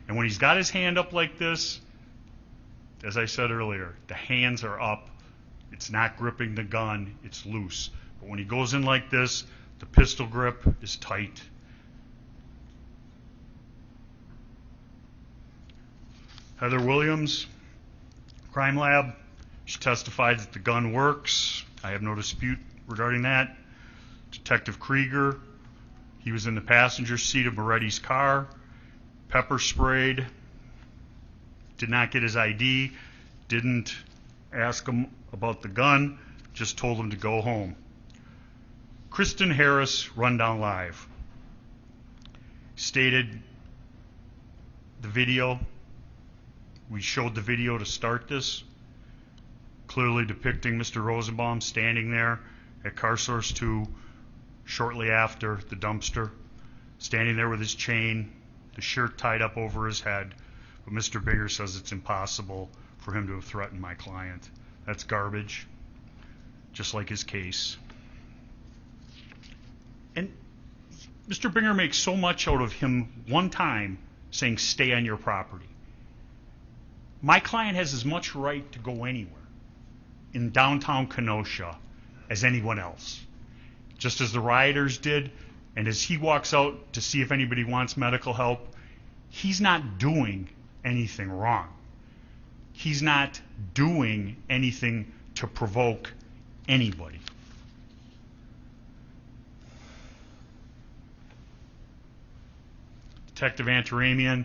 And when he's got his hand up like this, as I said earlier, the hands are up. It's not gripping the gun, it's loose. But when he goes in like this, the pistol grip is tight. Heather Williams, Crime Lab, she testified that the gun works. I have no dispute regarding that. Detective Krieger, he was in the passenger seat of Moretti's car, pepper sprayed, did not get his ID, didn't ask him about the gun, just told him to go home. Kristen Harris, Rundown Live, stated the video, we showed the video to start this, clearly depicting Mr. Rosenbaum standing there at Car Source 2 shortly after the dumpster, standing there with his chain, the shirt tied up over his head. But Mr. Binger says it's impossible for him to have threatened my client. That's garbage, just like his case. And Mr. Binger makes so much out of him one time saying, stay on your property. My client has as much right to go anywhere in downtown Kenosha as anyone else. Just as the rioters did, and as he walks out to see if anybody wants medical help, he's not doing anything wrong. He's not doing anything to provoke anybody. Detective Antaramian,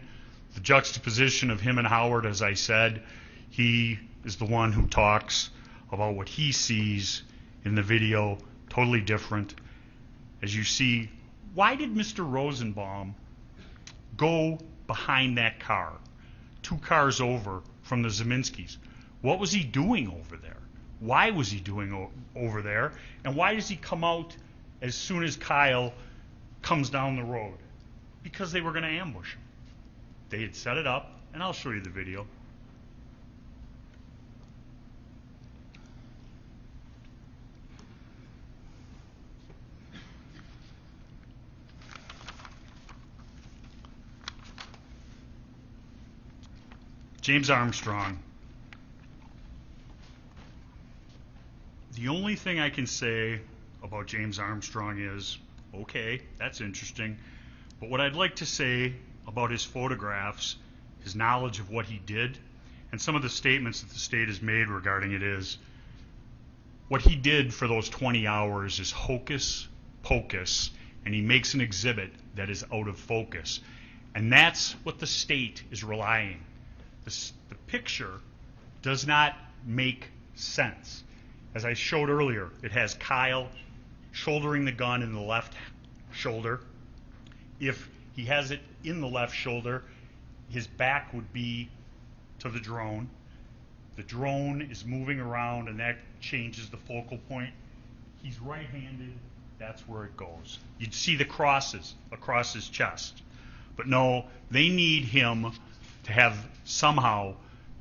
the juxtaposition of him and Howard, as I said, he is the one who talks about what he sees in the video, totally different. As you see, why did Mr. Rosenbaum go behind that car, 2 cars over from the Zeminskis? What was he doing over there? Why was he doing over there? And why does he come out as soon as Kyle comes down the road? Because they were going to ambush him. They had set it up, and I'll show you the video. James Armstrong. The only thing I can say about James Armstrong is, okay, that's interesting. But what I'd like to say about his photographs, his knowledge of what he did, and some of the statements that the state has made regarding it is, what he did for those 20 hours is hocus pocus, and he makes an exhibit that is out of focus. And that's what the state is relying. The picture does not make sense. As I showed earlier, it has Kyle shouldering the gun in the left shoulder. If he has it in the left shoulder, his back would be to the drone. The drone is moving around, and that changes the focal point. He's right-handed. That's where it goes. You'd see the crosses across his chest. But no, they need him to have somehow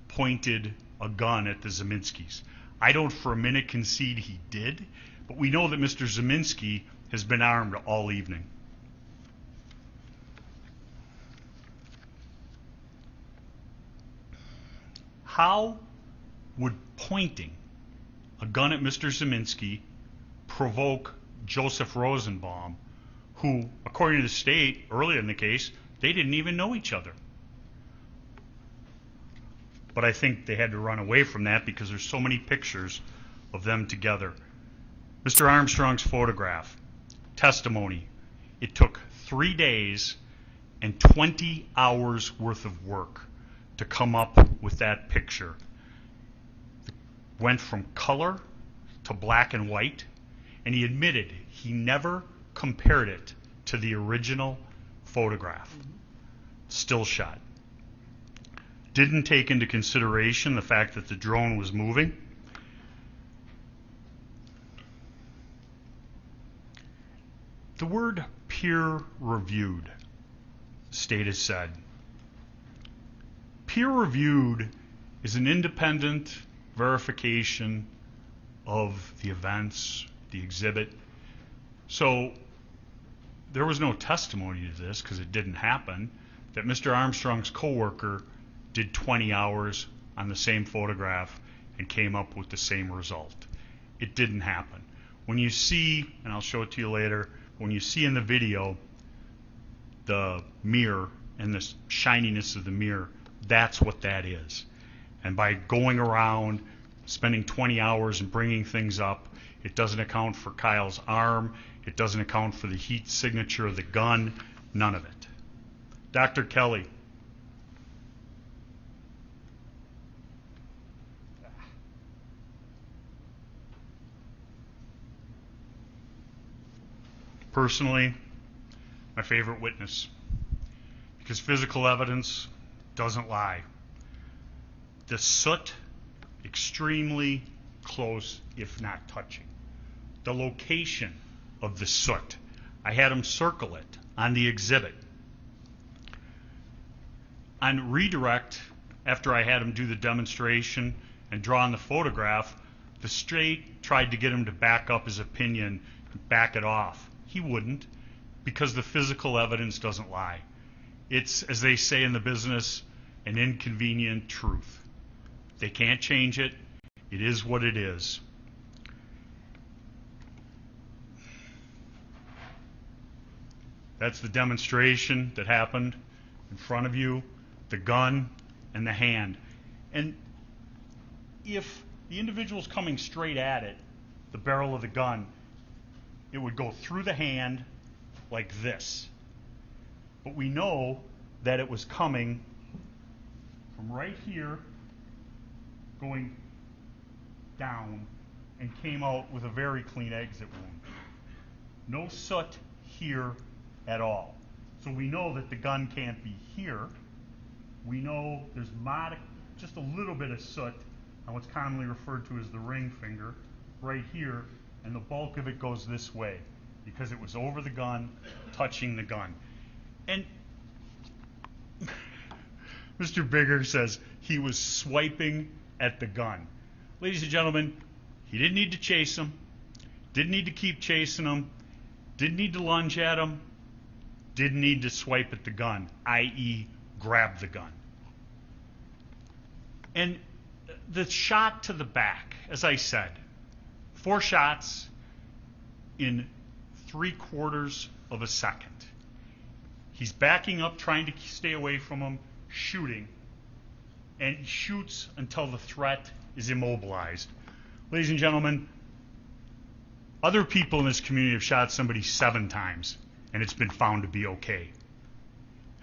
pointed a gun at the Zeminskis. I don't for a minute concede he did, but we know that Mr. Zeminski has been armed all evening. How would pointing a gun at Mr. Zeminski provoke Joseph Rosenbaum, who, according to the state, earlier in the case, they didn't even know each other? But I think they had to run away from that because there's so many pictures of them together. Mr. Armstrong's photograph, testimony, it took 3 days and 20 hours worth of work to come up with that picture. It went from color to black and white, and he admitted he never compared it to the original photograph, still shot. Didn't take into consideration the fact that the drone was moving. The word peer-reviewed, the state has said. Peer-reviewed is an independent verification of the events, the exhibit. So there was no testimony to this because it didn't happen, that Mr. Armstrong's coworker did 20 hours on the same photograph and came up with the same result. It didn't happen. When you see, and I'll show it to you later, when you see in the video the mirror and the shininess of the mirror, that's what that is. And by going around, spending 20 hours and bringing things up, it doesn't account for Kyle's arm, it doesn't account for the heat signature of the gun, none of it. Dr. Kelly. Personally, my favorite witness, because physical evidence doesn't lie. The soot, extremely close, if not touching. The location of the soot, I had him circle it on the exhibit. On redirect, after I had him do the demonstration and draw on the photograph, the state tried to get him to back up his opinion and back it off. He wouldn't, because the physical evidence doesn't lie. It's, as they say in the business, an inconvenient truth. They can't change it. It is what it is. That's the demonstration that happened in front of you, the gun and the hand. And if the individual's coming straight at it, the barrel of the gun, it would go through the hand like this. But we know that it was coming from right here, going down and came out with a very clean exit wound. No soot here at all. So we know that the gun can't be here. We know there's just a little bit of soot on what's commonly referred to as the ring finger right here, and the bulk of it goes this way because it was over the gun, touching the gun. And Mr. Bigger says he was swiping at the gun. Ladies and gentlemen, he didn't need to chase him, didn't need to keep chasing him, didn't need to lunge at him, didn't need to swipe at the gun, i.e. grab the gun. And the shot to the back, as I said, 4 shots in 3/4 of a second. He's backing up, trying to stay away from him, shooting, and he shoots until the threat is immobilized. Ladies and gentlemen, other people in this community have shot somebody 7 times, and it's been found to be okay.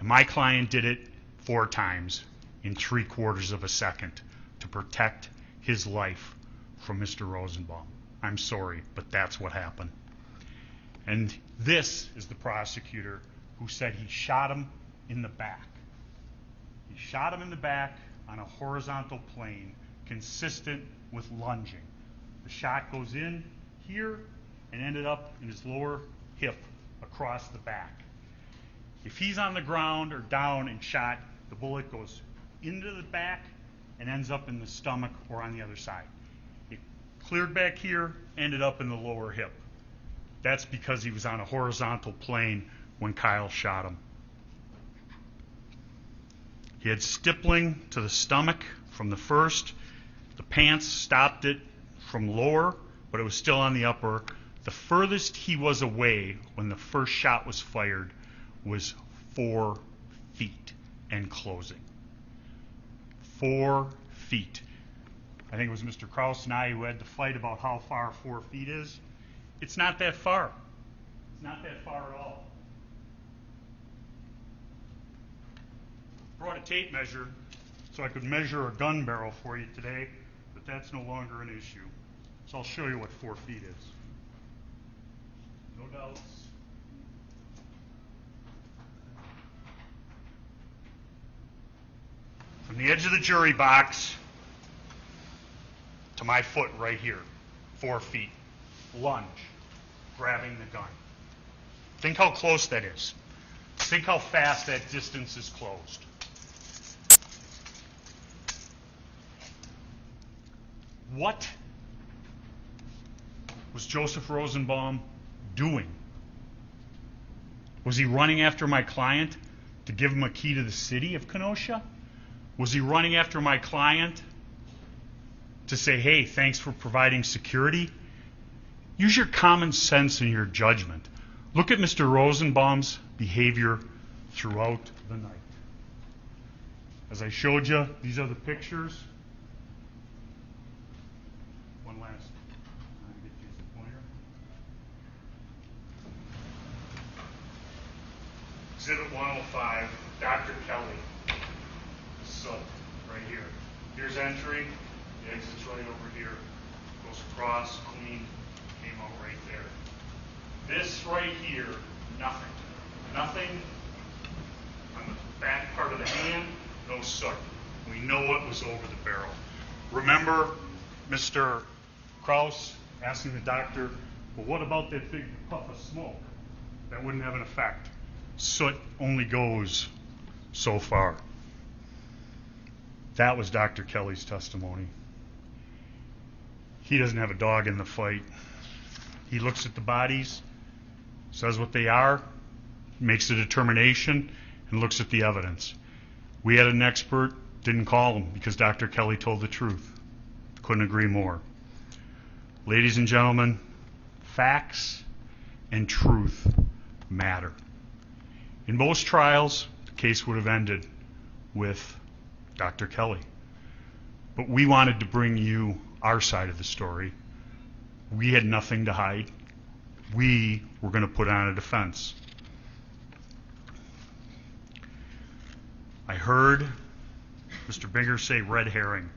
And my client did it 4 times in 3/4 of a second to protect his life from Mr. Rosenbaum. I'm sorry, but that's what happened. And this is the prosecutor who said he shot him in the back. He shot him in the back on a horizontal plane consistent with lunging. The shot goes in here and ended up in his lower hip across the back. If he's on the ground or down and shot, the bullet goes into the back and ends up in the stomach or on the other side. It cleared back here, ended up in the lower hip. That's because he was on a horizontal plane when Kyle shot him. He had stippling to the stomach from the first. The pants stopped it from lower, but it was still on the upper. The furthest he was away when the first shot was fired was 4 feet and closing. 4 feet. I think it was Mr. Kraus and I who had to fight about how far 4 feet is. It's not that far. It's not that far at all. Brought a tape measure so I could measure a gun barrel for you today, but that's no longer an issue. So I'll show you what 4 feet is. No doubts. From the edge of the jury box to my foot right here, 4 feet. Lunge, grabbing the gun. Think how close that is. Think how fast that distance is closed. What was Joseph Rosenbaum doing? Was he running after my client to give him a key to the city of Kenosha? Was he running after my client to say, hey, thanks for providing security? Use your common sense and your judgment. Look at Mr. Rosenbaum's behavior throughout the night. As I showed you, these are the pictures. One last. I'm going to get you the pointer. Exhibit 105, Dr. Kelly. So, right here. Here's entry. The exit's right over here. Goes across, clean. Came out right there. This right here, nothing. Nothing on the back part of the hand, no soot. We know what was over the barrel. Remember Mr. Kraus asking the doctor, well, what about that big puff of smoke? That wouldn't have an effect. Soot only goes so far. That was Dr. Kelly's testimony. He doesn't have a dog in the fight. He looks at the bodies, says what they are, makes a determination, and looks at the evidence. We had an expert, didn't call him because Dr. Kelly told the truth. Couldn't agree more. Ladies and gentlemen, facts and truth matter. In most trials, the case would have ended with Dr. Kelly. But we wanted to bring you our side of the story. We had nothing to hide. We were going to put on a defense. I heard Mr. Binger say red herring.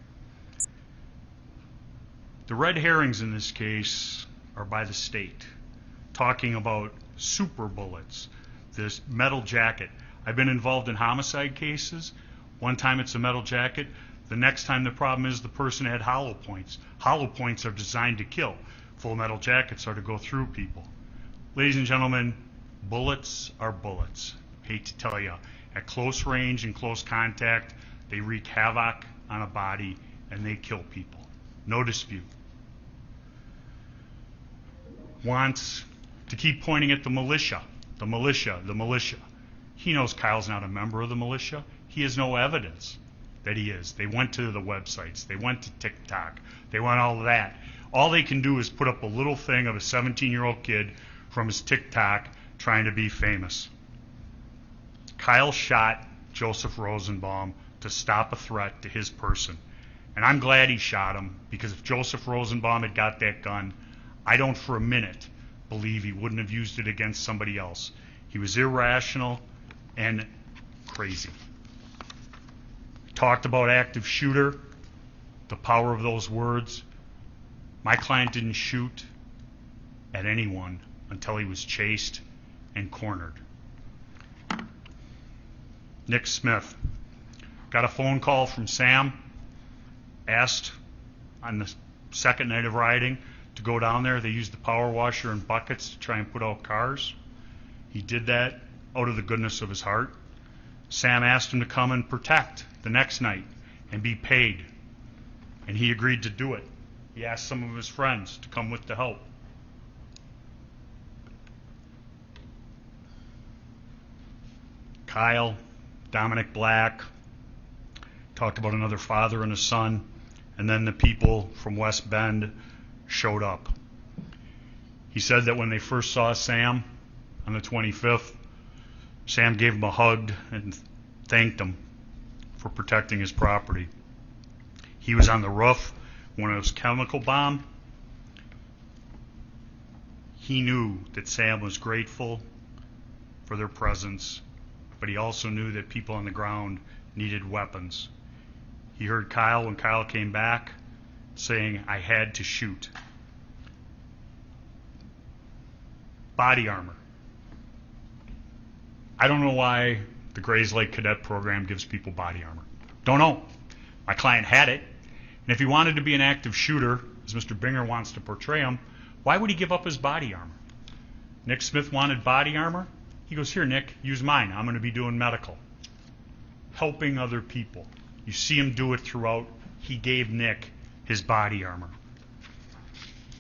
The red herrings in this case are by the state, talking about super bullets, this metal jacket. I've been involved in homicide cases. One time it's a metal jacket. The next time the problem is the person had hollow points. Hollow points are designed to kill. Full metal jackets are to go through people. Ladies and gentlemen, bullets are bullets. Hate to tell you, at close range and close contact, they wreak havoc on a body and they kill people. No dispute. Wants to keep pointing at the militia, the militia, the militia. He knows Kyle's not a member of the militia. He has no evidence that he is. They went to the websites. They went to TikTok. They went all of that. All they can do is put up a little thing of a 17-year-old kid from his TikTok trying to be famous. Kyle shot Joseph Rosenbaum to stop a threat to his person. And I'm glad he shot him, because if Joseph Rosenbaum had got that gun, I don't for a minute believe he wouldn't have used it against somebody else. He was irrational and crazy. Talked about active shooter, the power of those words. My client didn't shoot at anyone until he was chased and cornered. Nick Smith. Got a phone call from Sam, asked on the second night of rioting to go down there. They used the power washer and buckets to try and put out cars. He did that out of the goodness of his heart. Sam asked him to come and protect the next night and be paid, and he agreed to do it. He asked some of his friends to come with the help. Kyle, Dominic Black, talked about another father and a son, and then the people from West Bend showed up. He said that when they first saw Sam on the 25th, Sam gave him a hug and thanked him for protecting his property. He was on the roof when it was chemical bomb. He knew that Sam was grateful for their presence, but he also knew that people on the ground needed weapons. He heard Kyle when Kyle came back saying, "I had to shoot." Body armor. I don't know why the Grays Lake Cadet Program gives people body armor. Don't know. My client had it. And if he wanted to be an active shooter, as Mr. Binger wants to portray him, why would he give up his body armor? Nick Smith wanted body armor. He goes, "Here, Nick, use mine. I'm going to be doing medical." Helping other people. You see him do it throughout. He gave Nick his body armor.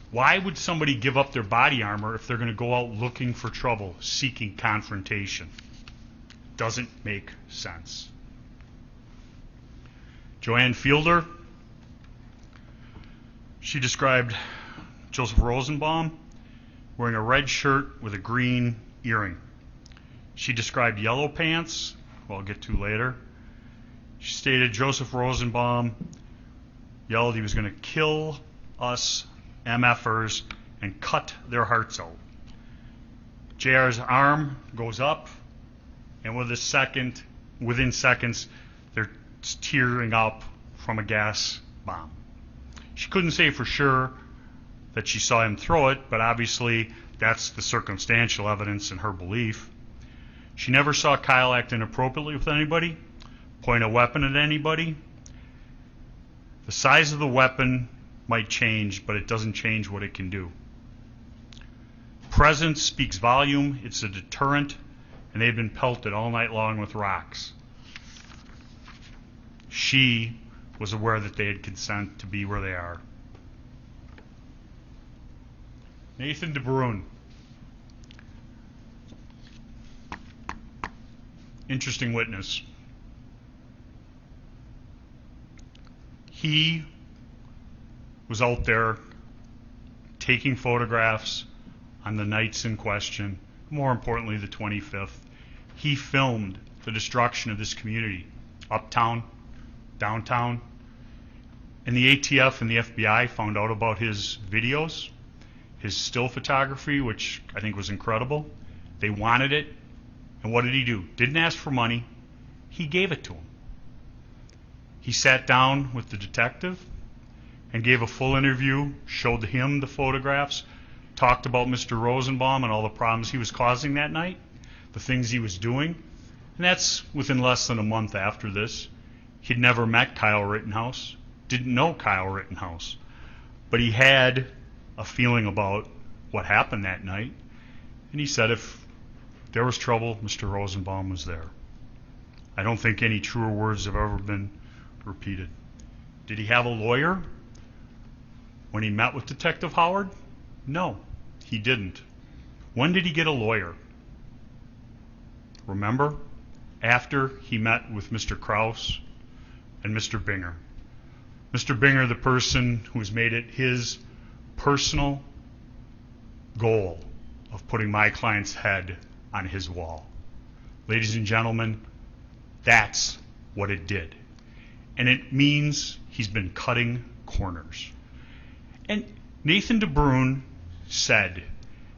Why would somebody give up their body armor if they're going to go out looking for trouble, seeking confrontation? Doesn't make sense. Joanne Fielder, she described Joseph Rosenbaum wearing a red shirt with a green earring. She described yellow pants, who I'll get to later. She stated Joseph Rosenbaum yelled he was going to kill us MFers and cut their hearts out. JR's arm goes up, and within seconds, they're tearing up from a gas bomb. She couldn't say for sure that she saw him throw it, but obviously that's the circumstantial evidence in her belief. She never saw Kyle act inappropriately with anybody, point a weapon at anybody. The size of the weapon might change, but it doesn't change what it can do. Presence speaks volume. It's a deterrent, and they've been pelted all night long with rocks. She was aware that they had consent to be where they are. Nathan DeBruyne. Interesting witness. He was out there taking photographs on the nights in question, more importantly the 25th. He filmed the destruction of this community, uptown, downtown, and the ATF and the FBI found out about his videos, his still photography, which I think was incredible. They wanted it, and what did he do? Didn't ask for money, he gave it to them. He sat down with the detective and gave a full interview, showed him the photographs, talked about Mr. Rosenbaum and all the problems he was causing that night, the things he was doing. And that's within less than a month after this. He'd never met Kyle Rittenhouse, didn't know Kyle Rittenhouse, but he had a feeling about what happened that night. And he said if there was trouble, Mr. Rosenbaum was there. I don't think any truer words have ever been repeated. Did he have a lawyer when he met with Detective Howard? No, he didn't. When did he get a lawyer? Remember? After he met with Mr. Kraus and Mr. Binger. Mr. Binger, the person who's made it his personal goal of putting my client's head on his wall. Ladies and gentlemen, that's what it did. And it means he's been cutting corners. And Nathan DeBruin said,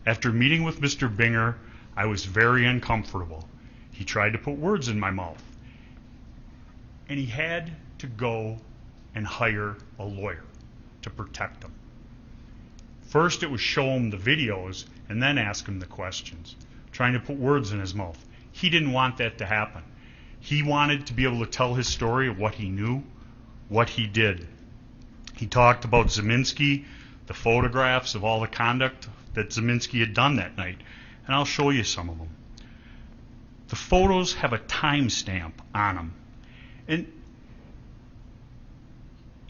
after meeting with Mr. Binger, I was very uncomfortable. He tried to put words in my mouth. And he had to go and hire a lawyer to protect him. First it was show him the videos and then ask him the questions, trying to put words in his mouth. He didn't want that to happen. He wanted to be able to tell his story of what he knew, what he did. He talked about Zeminski, the photographs of all the conduct that Zeminski had done that night, and I'll show you some of them. The photos have a timestamp on them, and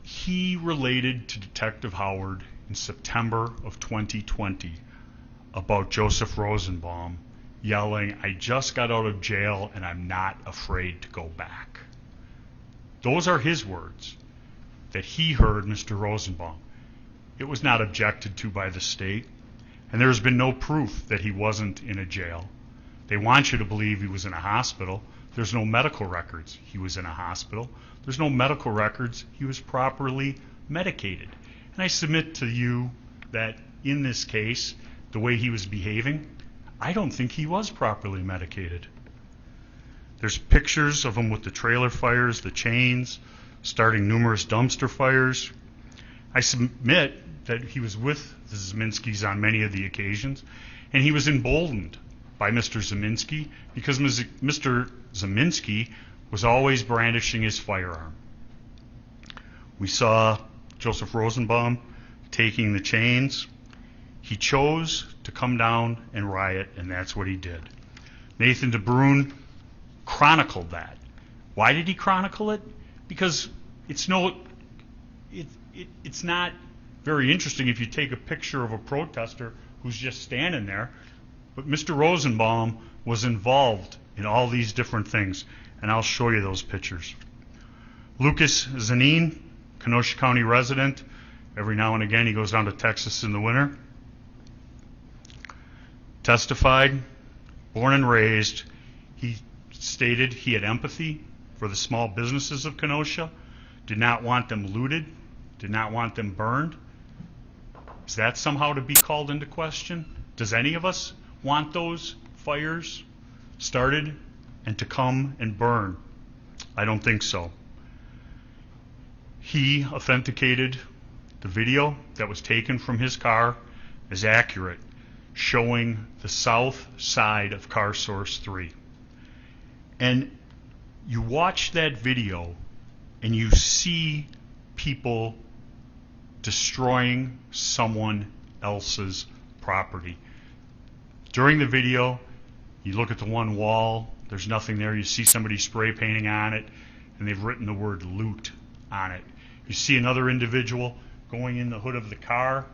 he related to Detective Howard in September of 2020 about Joseph Rosenbaum yelling, I just got out of jail and I'm not afraid to go back. Those are his words that he heard Mr. Rosenbaum. It was not objected to by the state, and there's been no proof that he wasn't in a jail. They want you to believe he was in a hospital. There's no medical records he was in a hospital. There's no medical records he was properly medicated. And I submit to you that in this case, the way he was behaving, I don't think he was properly medicated. There's pictures of him with the trailer fires, the chains, starting numerous dumpster fires. I submit that he was with the Zeminskis on many of the occasions, and he was emboldened by Mr. Zeminski because Mr. Zeminski was always brandishing his firearm. We saw Joseph Rosenbaum taking the chains. He chose to come down and riot, and that's what he did. Nathan DeBruin chronicled that. Why did he chronicle it? Because it's not very interesting if you take a picture of a protester who's just standing there, but Mr. Rosenbaum was involved in all these different things, and I'll show you those pictures. Lucas Zanin, Kenosha County resident. Every now and again he goes down to Texas in the winter. Testified, born and raised. He stated he had empathy for the small businesses of Kenosha, did not want them looted, did not want them burned. Is that somehow to be called into question? Does any of us want those fires started and to come and burn? I don't think so. He authenticated the video that was taken from his car as accurate, showing the south side of car source 3. And you watch that video and you see people destroying someone else's property. During the video, you look at the one wall, there's nothing there. You see somebody spray painting on it, and they've written the word loot on it. You see another individual going in the hood of the car,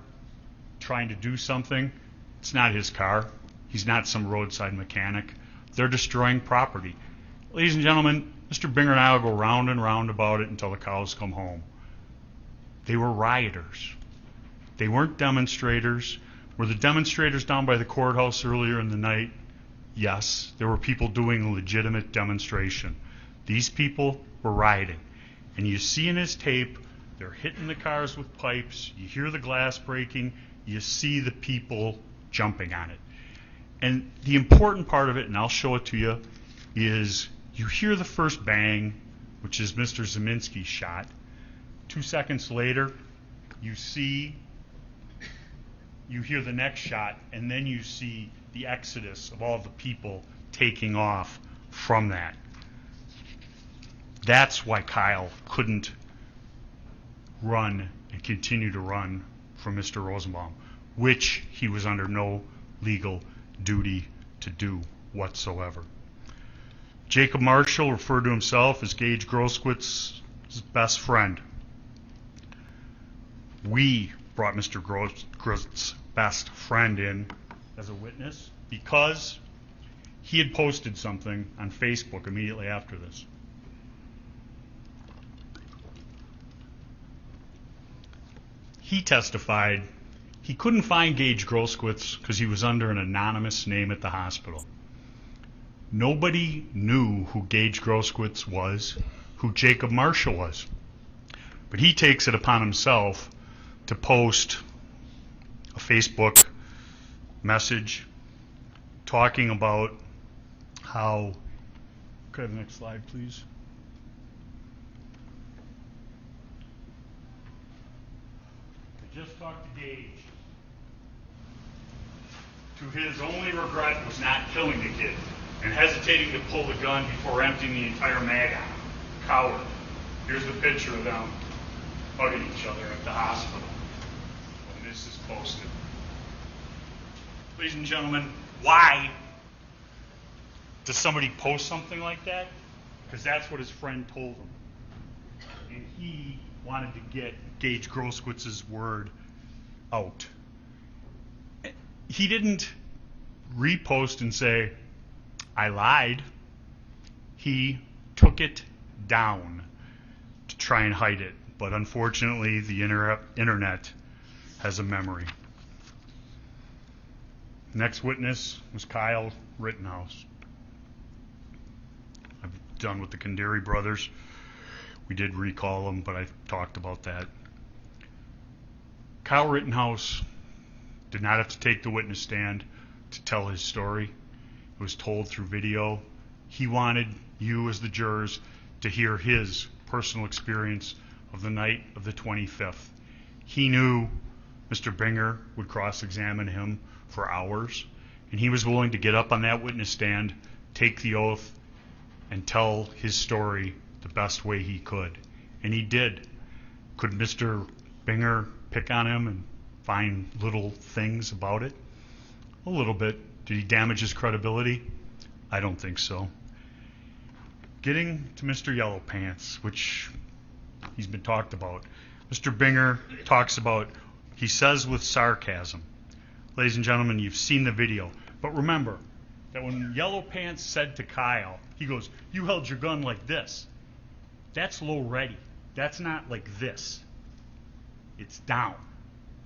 trying to do something. It's not his car. He's not some roadside mechanic. They're destroying property. Ladies and gentlemen, Mr. Binger and I will go round and round about it until the cows come home. They were rioters. They weren't demonstrators. Were the demonstrators down by the courthouse earlier in the night? Yes, there were people doing a legitimate demonstration. These people were rioting. And you see in his tape, they're hitting the cars with pipes. You hear the glass breaking. You see the people jumping on it. And the important part of it, and I'll show it to you, is you hear the first bang, which is Mr. Zeminski's shot. 2 seconds later, you hear the next shot, and then you see the exodus of all the people taking off from that. That's why Kyle couldn't run and continue to run from Mr. Rosenbaum, which he was under no legal duty to do whatsoever. Jacob Marshall referred to himself as Gage Groskwitz's best friend. We brought Mr. Groskwitz's best friend in as a witness because he had posted something on Facebook immediately after this. He testified he couldn't find Gage Groskwitz because he was under an anonymous name at the hospital. Nobody knew who Gage Groskwitz was, who Jacob Marshall was. But he takes it upon himself to post a Facebook message talking about how, could I have the next slide, please? I just talked to Gage. To his only regret was not killing the kid and hesitating to pull the gun before emptying the entire mag on him. Coward. Here's the picture of them hugging each other at the hospital when this is posted. Ladies and gentlemen, why does somebody post something like that? Because that's what his friend told him. And he wanted to get Gage Groskwitz's word out. He didn't repost and say, I lied. He took it down to try and hide it. But unfortunately, the internet has a memory. Next witness was Kyle Rittenhouse. I've done with the KHINDRI brothers. We did recall them, but I talked about that. Kyle Rittenhouse did not have to take the witness stand to tell his story. It was told through video. He wanted you as the jurors to hear his personal experience of the night of the 25th. He knew Mr. Binger would cross-examine him for hours, and he was willing to get up on that witness stand, take the oath, and tell his story the best way he could. And he did. Could Mr. Binger pick on him and find little things about it? A little bit. Did he damage his credibility? I don't think so. Getting to Mr. Yellow Pants, which he's been talked about. Mr. Binger talks about, he says with sarcasm. Ladies and gentlemen, you've seen the video. But remember that when Yellow Pants said to Kyle, he goes, you held your gun like this. That's low ready. That's not like this. It's down.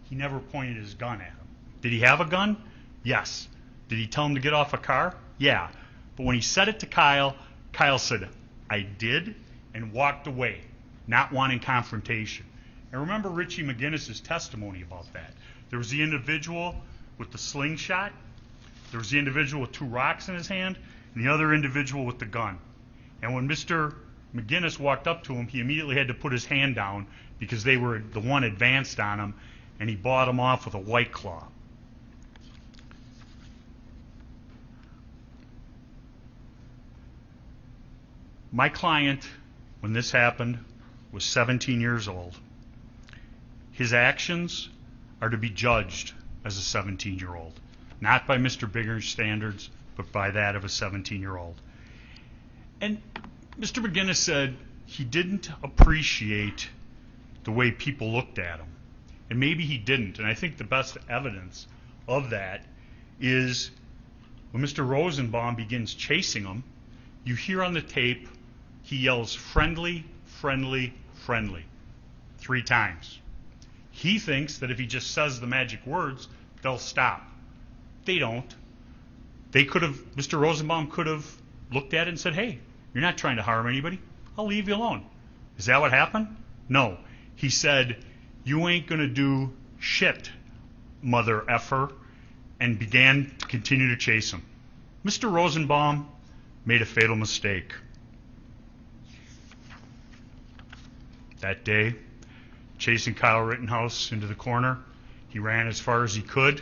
He never pointed his gun at him. Did he have a gun? Yes. Did he tell him to get off a car? Yeah. But when he said it to Kyle, Kyle said, I did, and walked away, not wanting confrontation. And remember Richie McGinnis's testimony about that. There was the individual with the slingshot, there was the individual with 2 rocks in his hand, and the other individual with the gun. And when Mr. McGinnis walked up to him, he immediately had to put his hand down because they were the one advanced on him, and he bought him off with a White Claw. My client, when this happened, was 17 years old. His actions are to be judged as a 17-year-old, not by Mr. Binger's standards, but by that of a 17-year-old. And Mr. McGinnis said he didn't appreciate the way people looked at him. And maybe he didn't. And I think the best evidence of that is when Mr. Rosenbaum begins chasing him, you hear on the tape he yells, friendly, friendly, friendly, 3 times. He thinks that if he just says the magic words, they'll stop. They don't. They could have, Mr. Rosenbaum could have looked at it and said, hey, you're not trying to harm anybody. I'll leave you alone. Is that what happened? No. He said, you ain't going to do shit, mother effer, and began to continue to chase him. Mr. Rosenbaum made a fatal mistake. That day, chasing Kyle Rittenhouse into the corner. He ran as far as he could,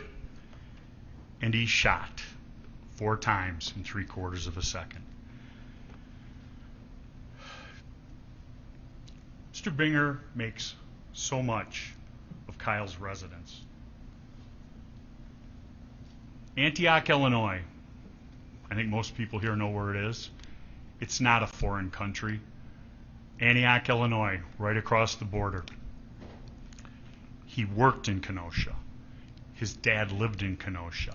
and he shot 4 times in 3/4 of a second. Mr. Binger makes so much of Kyle's residence. Antioch, Illinois. I think most people here know where it is. It's not a foreign country. Antioch, Illinois, right across the border. He worked in Kenosha. His dad lived in Kenosha.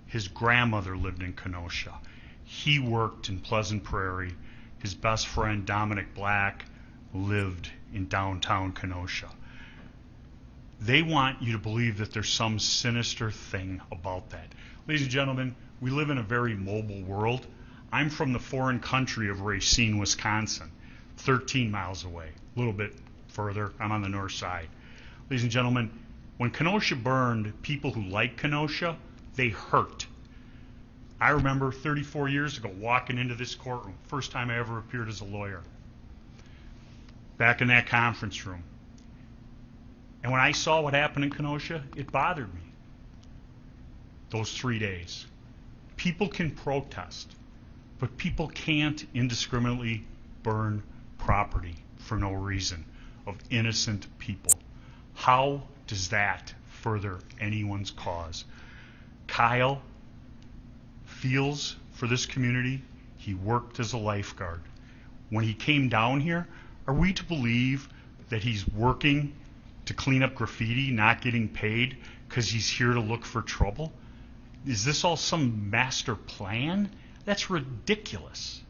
His grandmother lived in Kenosha. He worked in Pleasant Prairie. His best friend, Dominick Black, lived in downtown Kenosha. They want you to believe that there's some sinister thing about that. Ladies and gentlemen, we live in a very mobile world. I'm from the foreign country of Racine, Wisconsin, 13 miles away, a little bit further. I'm on the north side. Ladies and gentlemen, when Kenosha burned, people who like Kenosha, they hurt. I remember 34 years ago walking into this courtroom, first time I ever appeared as a lawyer, back in that conference room. And when I saw what happened in Kenosha, it bothered me. Those 3 days. People can protest, but people can't indiscriminately burn property for no reason of innocent people. How does that further anyone's cause? Kyle feels for this community. He worked as a lifeguard. When he came down here, are we to believe that he's working to clean up graffiti, not getting paid because he's here to look for trouble? Is this all some master plan? That's ridiculous.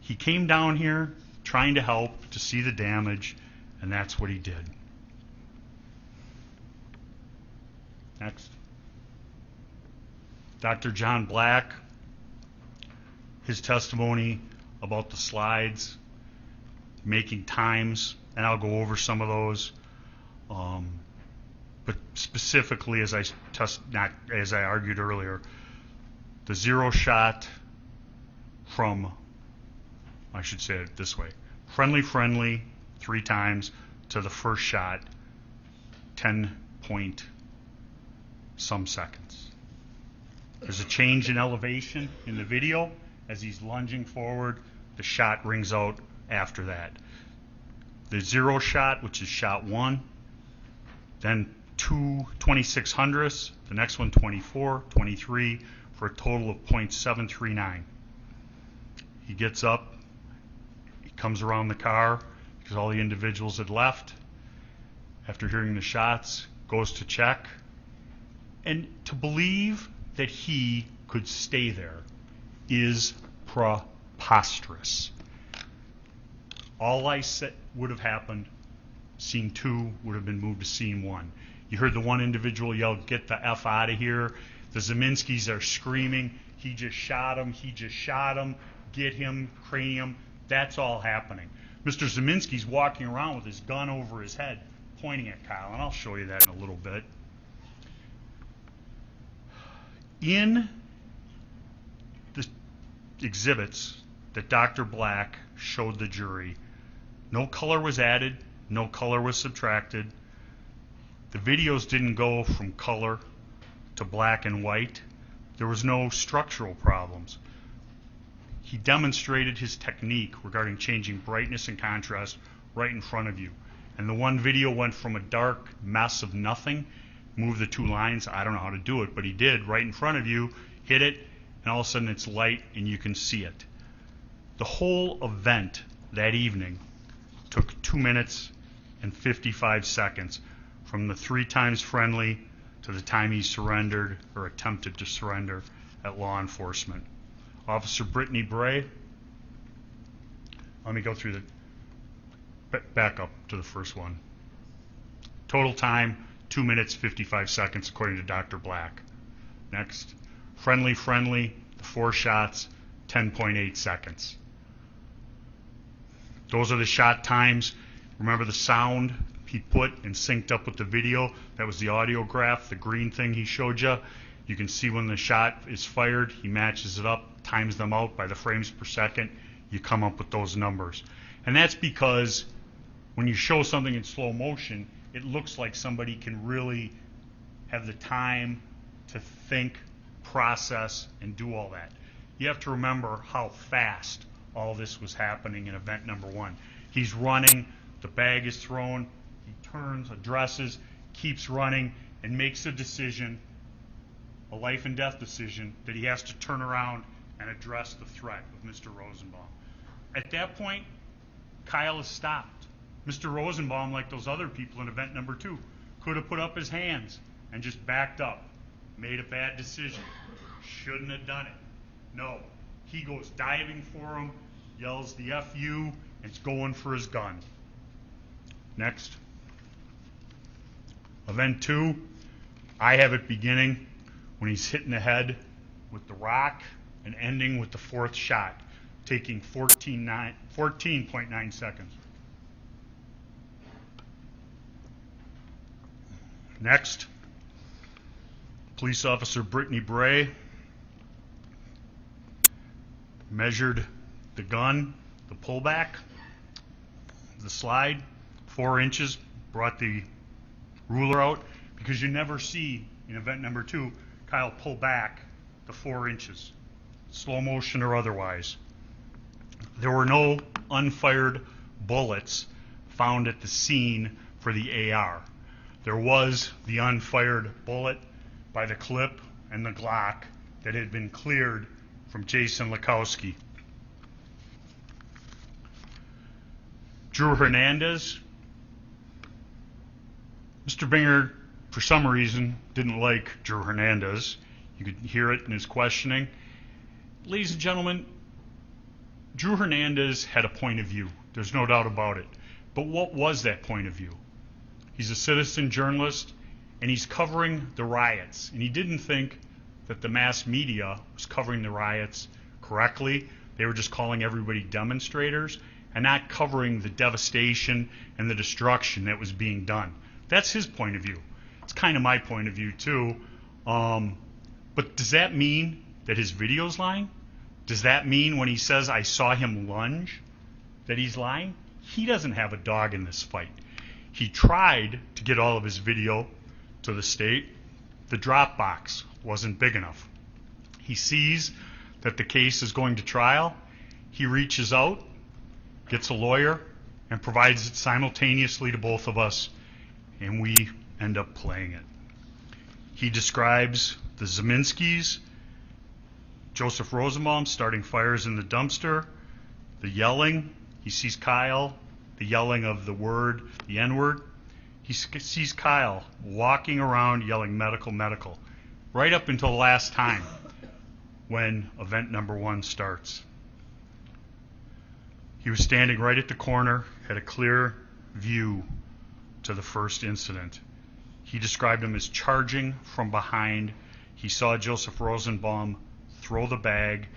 He came down here trying to help, to see the damage, and that's what he did. Next. Dr. John Black, his testimony about the slides, making times, and I'll go over some of those. But specifically, as I argued earlier, the 0 shot from, I should say it this way, friendly 3 times to the first shot, 10 point some seconds. There's a change in elevation in the video as he's lunging forward. The shot rings out after that. The 0 shot, which is shot 1, then 2 2600ths, the next one 24, 23, for a total of .739. He gets up, he comes around the car because all the individuals had left. After hearing the shots, goes to check. And to believe that he could stay there is preposterous. All I said would have happened, scene 2 would have been moved to scene 1. You heard the one individual yell, "Get the F out of here." The Zeminskis are screaming, "He just shot him, he just shot him, get him, cranium." That's all happening. Mr. Zeminski's walking around with his gun over his head, pointing at Kyle, and I'll show you that in a little bit. In the exhibits that Dr. Black showed the jury, no color was added, no color was subtracted. The videos didn't go from color to black and white. There was no structural problems. He demonstrated his technique regarding changing brightness and contrast right in front of you. And the one video went from a dark mess of nothing, moved the 2 lines. I don't know how to do it, but he did right in front of you, hit it, and all of a sudden it's light and you can see it. The whole event that evening took 2 minutes and 55 seconds from the 3 times friendly to the time he surrendered or attempted to surrender at law enforcement. Officer Brittany Bray, let me go through the, back up to the first one. Total time, 2 minutes, 55 seconds, according to Dr. Black. Next. Friendly, the 4 shots, 10.8 seconds. Those are the shot times. Remember the sound he put and synced up with the video? That was the audio graph, the green thing he showed you. You can see when the shot is fired, he matches it up, times them out by the frames per second. You come up with those numbers. And that's because when you show something in slow motion, it looks like somebody can really have the time to think, process, and do all that. You have to remember how fast all this was happening in event number one. He's running, the bag is thrown, he turns, addresses, keeps running, and makes a decision, a life and death decision, that he has to turn around and address the threat with Mr. Rosenbaum. At that point, Kyle is stopped. Mr. Rosenbaum, like those other people in event number two, could have put up his hands and just backed up, made a bad decision, shouldn't have done it. No, he goes diving for him, yells the FU, and is going for his gun. Next. Event two, I have it beginning when he's hitting the head with the rock and ending with the fourth shot, taking 14.9 seconds. Next, police officer Brittany Bray measured the gun, the pullback, the slide, 4 inches, brought the ruler out, because you never see in event number two Kyle pull back the 4 inches, slow motion or otherwise. There were no unfired bullets found at the scene for the AR. There was the unfired bullet by the clip and the Glock that had been cleared from Jason LACKOWSKI. Drew Hernandez. Mr. Binger, for some reason, didn't like Drew Hernandez. You could hear it in his questioning. Ladies and gentlemen, Drew Hernandez had a point of view. There's no doubt about it. But what was that point of view? He's a citizen journalist, and he's covering the riots. And he didn't think that the mass media was covering the riots correctly. They were just calling everybody demonstrators and not covering the devastation and the destruction that was being done. That's his point of view. It's kind of my point of view too. But does that mean that his video's lying? Does that mean when he says, "I saw him lunge," that he's lying? He doesn't have a dog in this fight. He tried to get all of his video to the state. The drop box wasn't big enough. He sees that the case is going to trial. He reaches out, gets a lawyer, and provides it simultaneously to both of us, and we end up playing it. He describes the Zeminskis, Joseph Rosenbaum starting fires in the dumpster, the yelling. He sees Kyle, the yelling of the word, the N-word. He sees Kyle walking around yelling medical, medical, right up until the last time when event number one starts. He was standing right at the corner, had a clear view to the first incident. He described him as charging from behind. He saw Joseph Rosenbaum throw the bag.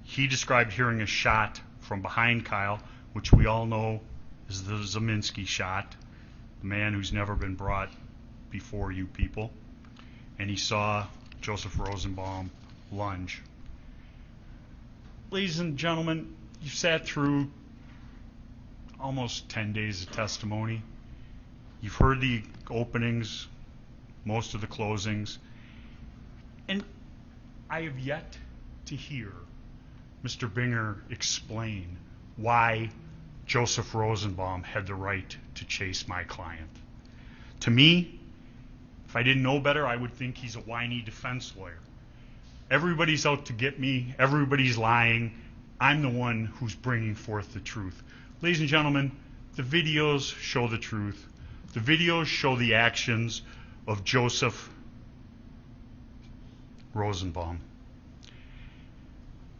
He described hearing a shot from behind Kyle, which we all know is the Zeminski shot, the man who's never been brought before you people. And he saw Joseph Rosenbaum lunge. Ladies and gentlemen, you've sat through almost 10 days of testimony. You've heard the openings, most of the closings, and I have yet to hear Mr. Binger explain why Joseph Rosenbaum had the right to chase my client. To me, if I didn't know better, I would think he's a whiny defense lawyer. Everybody's out to get me. Everybody's lying. I'm the one who's bringing forth the truth. Ladies and gentlemen, the videos show the truth. The videos show the actions of Joseph Rosenbaum.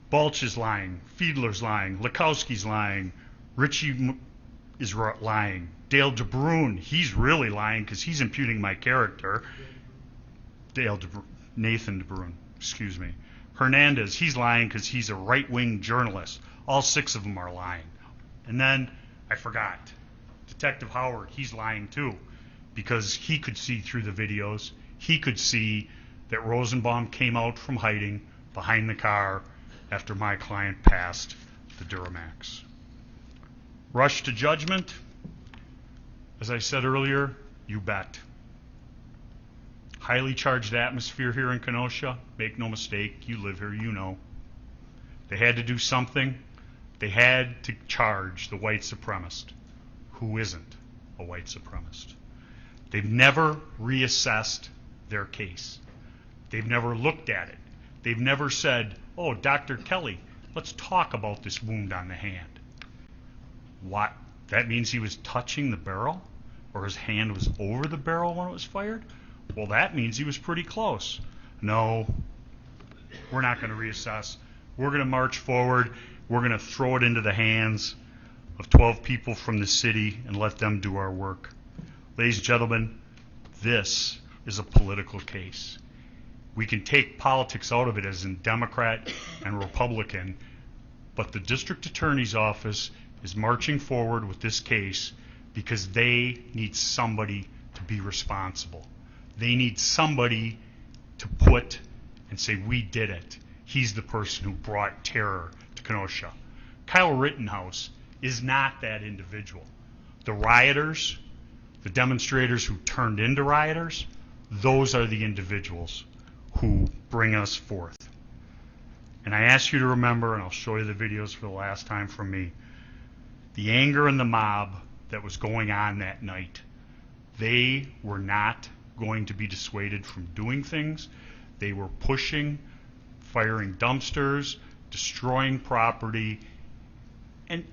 Balch is lying. Fiedler's lying. LACKOWSKI's lying. Richie is lying. Dale DeBruyn, he's really lying because he's imputing my character. Nathan DeBruyn, excuse me. Hernandez, he's lying because he's a right-wing journalist. All 6 of them are lying. And then, I forgot, Detective Howard, he's lying too, because he could see through the videos. He could see that Rosenbaum came out from hiding behind the car after my client passed the Duramax. Rush to judgment. As I said earlier, you bet. Highly charged atmosphere here in Kenosha. Make no mistake, you live here, you know. They had to do something. They had to charge the white supremacist, who isn't a white supremacist. They've never reassessed their case. They've never looked at it. They've never said, oh, Dr. Kelly, let's talk about this wound on the hand. What? That means he was touching the barrel? Or his hand was over the barrel when it was fired? Well, that means he was pretty close. No, we're not going to reassess. We're going to march forward. We're going to throw it into the hands of 12 people from the city and let them do our work. Ladies and gentlemen, this is a political case. We can take politics out of it as in Democrat and Republican, but the district attorney's office is marching forward with this case because they need somebody to be responsible. They need somebody to put and say, we did it. He's the person who brought terror to Kenosha. Kyle Rittenhouse is not that individual. The rioters, the demonstrators who turned into rioters, those are the individuals who bring us forth. And I ask you to remember, and I'll show you the videos for the last time from me, the anger in the mob that was going on that night. They were not going to be dissuaded from doing things. They were pushing, firing dumpsters, destroying property, and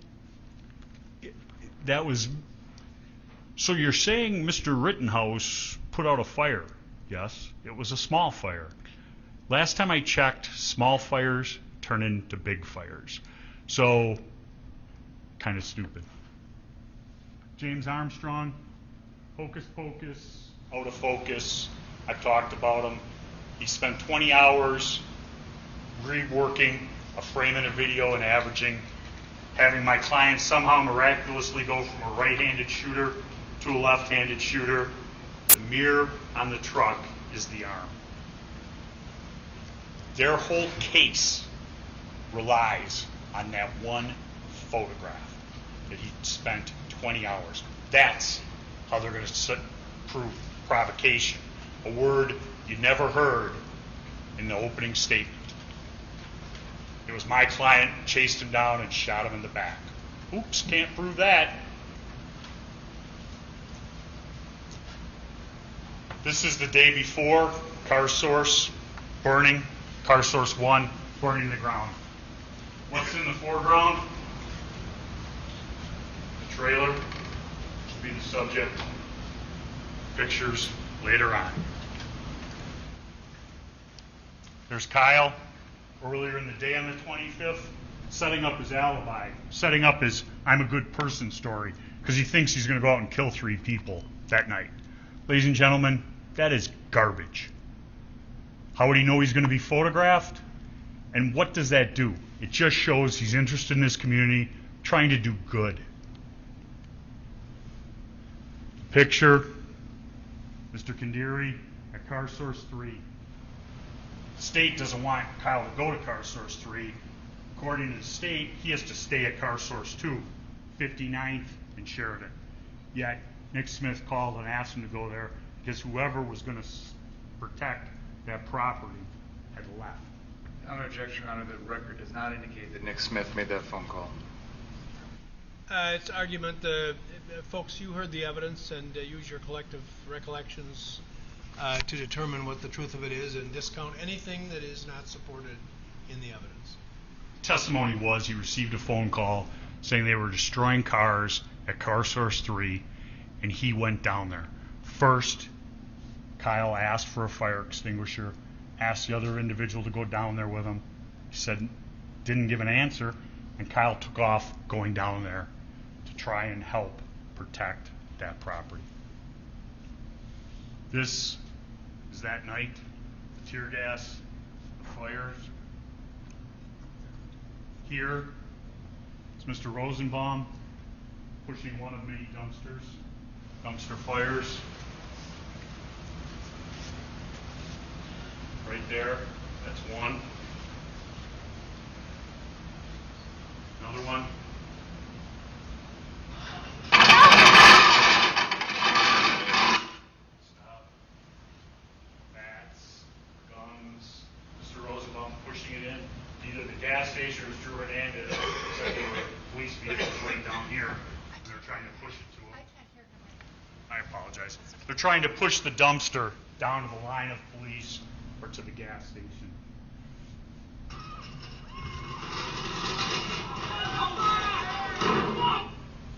that was, so you're saying Mr. Rittenhouse put out a fire? Yes, it was a small fire. Last time I checked, small fires turn into big fires. So, kind of stupid. James Armstrong, hocus pocus, out of focus. I've talked about him. He spent 20 hours reworking a frame in a video and averaging, having my client somehow miraculously go from a right-handed shooter to a left-handed shooter. The mirror on the truck is the arm. Their whole case relies on that one photograph that he spent 20 hours. That's how they're going to prove provocation, a word you never heard in the opening statement. It was my client chased him down and shot him in the back. Oops, can't prove that. This is the day before, car source burning, car source 1 burning the ground. What's in the foreground? The trailer will be the subject. Pictures later on. There's Kyle earlier in the day on the 25th, setting up his alibi, setting up his I'm a good person story, because he thinks he's going to go out and kill 3 people that night. Ladies and gentlemen, that is garbage. How would he know he's going to be photographed? And what does that do? It just shows he's interested in his community, trying to do good. Picture, Mr. KHINDRI at car source 3. The state doesn't want Kyle to go to car source 3. According to the state, he has to stay at car source 2, 59th and Sheridan. Yet, Nick Smith called and asked him to go there because whoever was going to protect that property had left.
On objection, Your Honor, the record does not indicate that Nick Smith made that phone call.
It's argument, folks, you heard the evidence and use your collective recollections to determine what the truth of it is and discount anything that is not supported in the evidence.
Testimony was he received a phone call saying they were destroying cars at car source 3, and he went down there. First, Kyle asked for a fire extinguisher, asked the other individual to go down there with him. He said, didn't give an answer, and Kyle took off going down there to try and help protect that property. This is that night, the tear gas, the fires. Here is Mr. Rosenbaum pushing one of many dumpsters, dumpster fires. Right there, that's one. Another one. pushing it in either the gas station or Drew Hernandez. Looks like there were police vehicles right down here, and they're trying to push it to him. I apologize. They're trying to push the dumpster down to the line of police or to the gas station.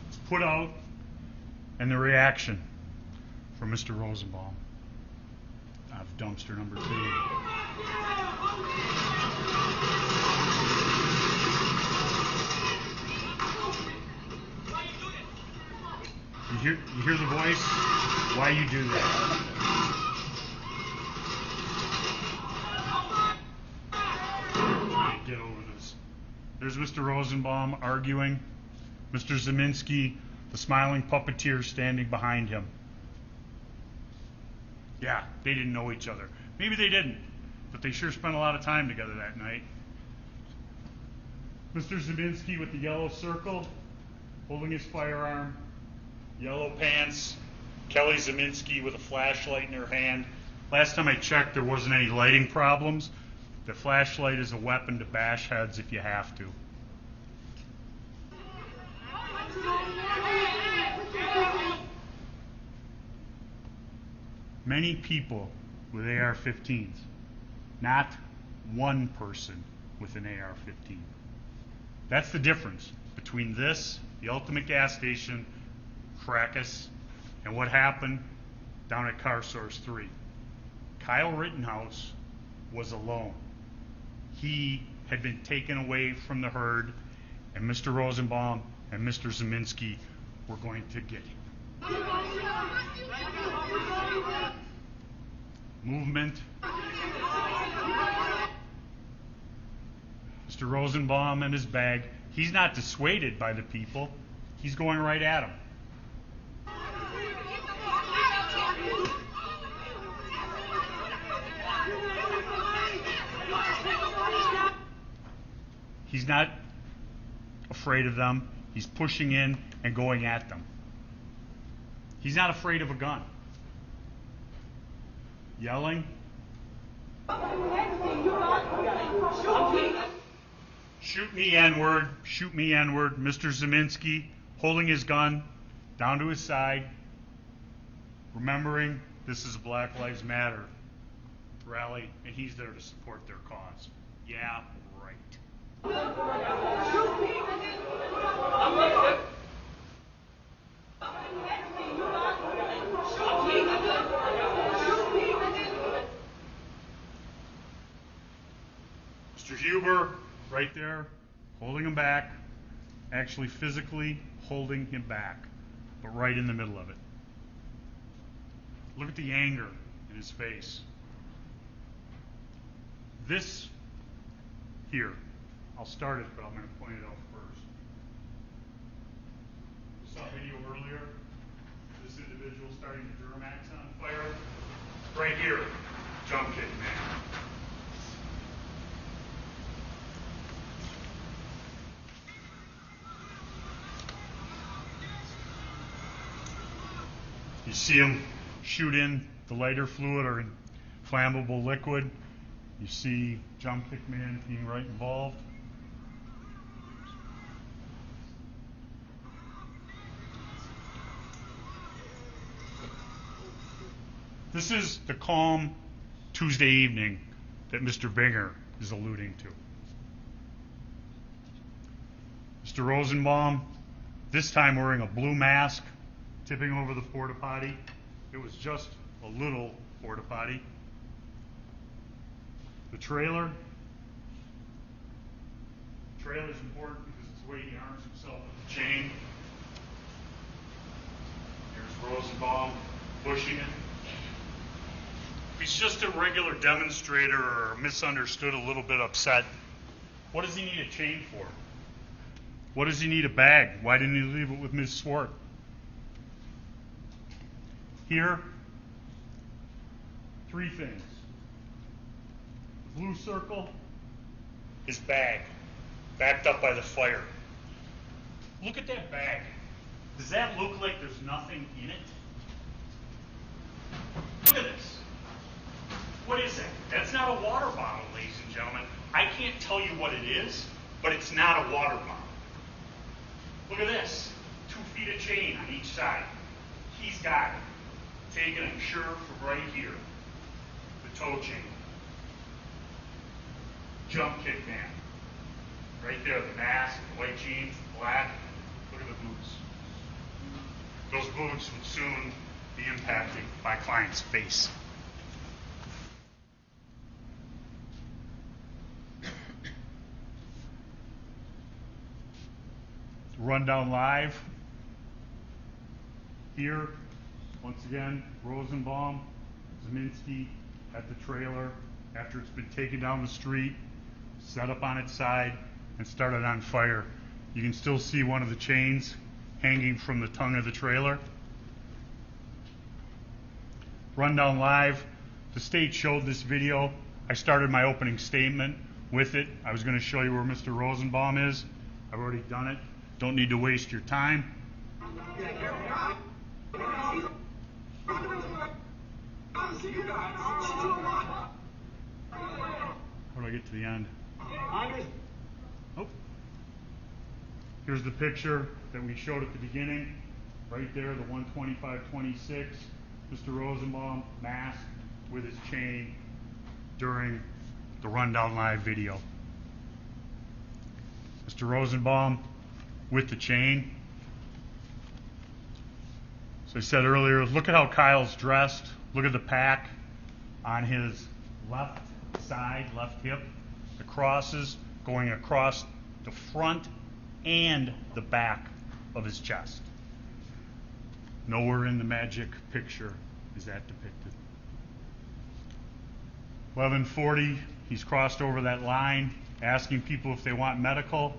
It's put out, and the reaction from Mr. Rosenbaum out of dumpster number 2. You hear the voice? Why you do that? Get over this. There's Mr. Rosenbaum arguing. Mr. Zeminski, the smiling puppeteer, standing behind him. Yeah, they didn't know each other. Maybe they didn't, but they sure spent a lot of time together that night. Mr. Zeminski with the yellow circle, holding his firearm. Yellow pants, Kelly Zeminski with a flashlight in her hand. Last time I checked, there wasn't any lighting problems. The flashlight is a weapon to bash heads if you have to. Many people with AR-15s, not one person with an AR-15. That's the difference between this, the Ultimate Gas Station, fracas, and what happened down at Car Source 3. Kyle Rittenhouse was alone. He had been taken away from the herd, and Mr. Rosenbaum and Mr. Zeminski were going to get him. Movement. Mr. Rosenbaum and his bag. He's not dissuaded by the people. He's going right at them. He's not afraid of them. He's pushing in and going at them. He's not afraid of a gun. Yelling. Shoot me, N-word. Shoot me, N-word. Mr. Zeminski holding his gun down to his side, remembering this is a Black Lives Matter rally, and he's there to support their cause. Yeah, right. Mr. Huber, right there, holding him back, actually physically holding him back, but right in the middle of it. Look at the anger in his face. This here, I'll start it, but I'm going to point it out first. We saw a video earlier, this individual starting the Duramax on fire. Right here, jump kick, man. You see him shoot in the lighter fluid or flammable liquid. You see jump kick man being right involved. This is the calm Tuesday evening that Mr. Binger is alluding to. Mr. Rosenbaum, this time wearing a blue mask, tipping over the porta potty. It was just a little porta potty. The trailer. The trailer is important because it's the way he arms himself with the chain. Here's Rosenbaum pushing it. If he's just a regular demonstrator or misunderstood, a little bit upset, what does he need a chain for? What does he need a bag? Why didn't he leave it with Ms. Swart? Here, 3 things. The blue circle, his bag, backed up by the fire. Look at that bag. Does that look like there's nothing in it? Look at this. What is that? That's not a water bottle, ladies and gentlemen. I tell you what it is, but it's not a water bomb. Look at this, 2 feet of chain on each side. He's got it, taken, I'm sure, from right here, the tow chain. Jump kick man, right there, the mask, the white jeans, black. Look at the boots. Those boots would soon be impacting my client's face. Rundown live. Here, once again, Rosenbaum, Zieminski at the trailer after it's been taken down the street, set up on its side, and started on fire. You can still see one of the chains hanging from the tongue of the trailer. Rundown live. The state showed this video. I started my opening statement with it. I was going to show you where Mr. Rosenbaum is. I've already done it. Don't need to waste your time. How do I get to the end? Oh. Here's the picture that we showed at the beginning. Right there, the 125-26. Mr. Rosenbaum masked with his chain during the Rundown Live video. Mr. Rosenbaum with the chain. So I said earlier, look at how Kyle's dressed. Look at the pack on his left side, left hip. The crosses going across the front and the back of his chest. Nowhere in the magic picture is that depicted. 11:40, he's crossed over that line, asking people if they want medical,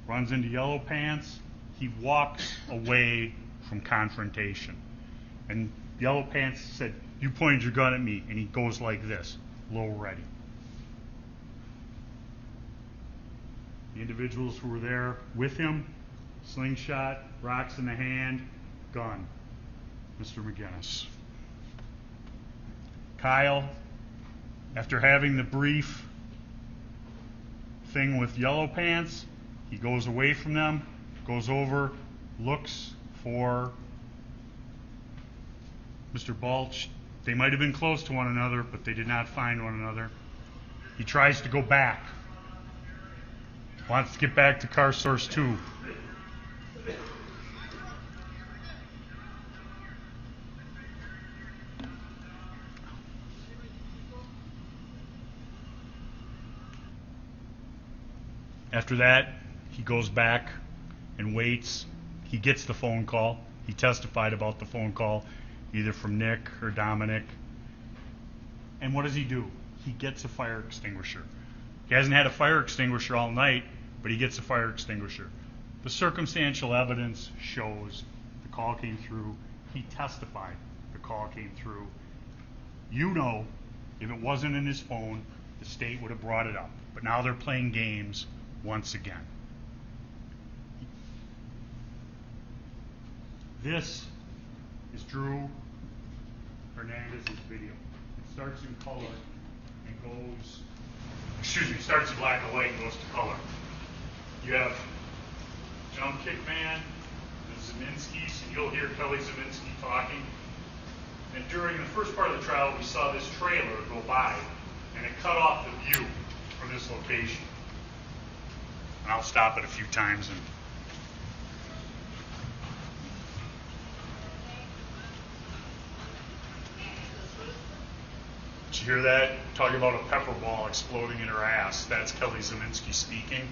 runs into Yellow Pants. He walks away from confrontation. And Yellow Pants said, "You pointed your gun at me," and he goes like this, low ready. The individuals who were there with him, slingshot, rocks in the hand, gun. Mr. McGinnis. Kyle, after having the brief thing with Yellow Pants, he goes away from them, goes over, looks for Mr. Balch. They might have been close to one another, but they did not find one another. He tries to go back. Wants to get back to car source 2. After that, he goes back and waits. He gets the phone call. He testified about the phone call, either from Nick or Dominic. And what does he do? He gets a fire extinguisher. He hasn't had a fire extinguisher all night, but he gets a fire extinguisher. The circumstantial evidence shows the call came through. He testified the call came through. You know, if it wasn't in his phone, the state would have brought it up. But now they're playing games once again. This is Drew Hernandez's video. It starts in color and goes, starts in black and white and goes to color. You have Jump Kick Man, the Zieminskis, and you'll hear Kelly Zieminski talking. And during the first part of the trial, we saw this trailer go by, and it cut off the view from this location. And I'll stop it a few times and did you hear that? Talking about a pepper ball exploding in her ass. That's Kelly Zieminski speaking.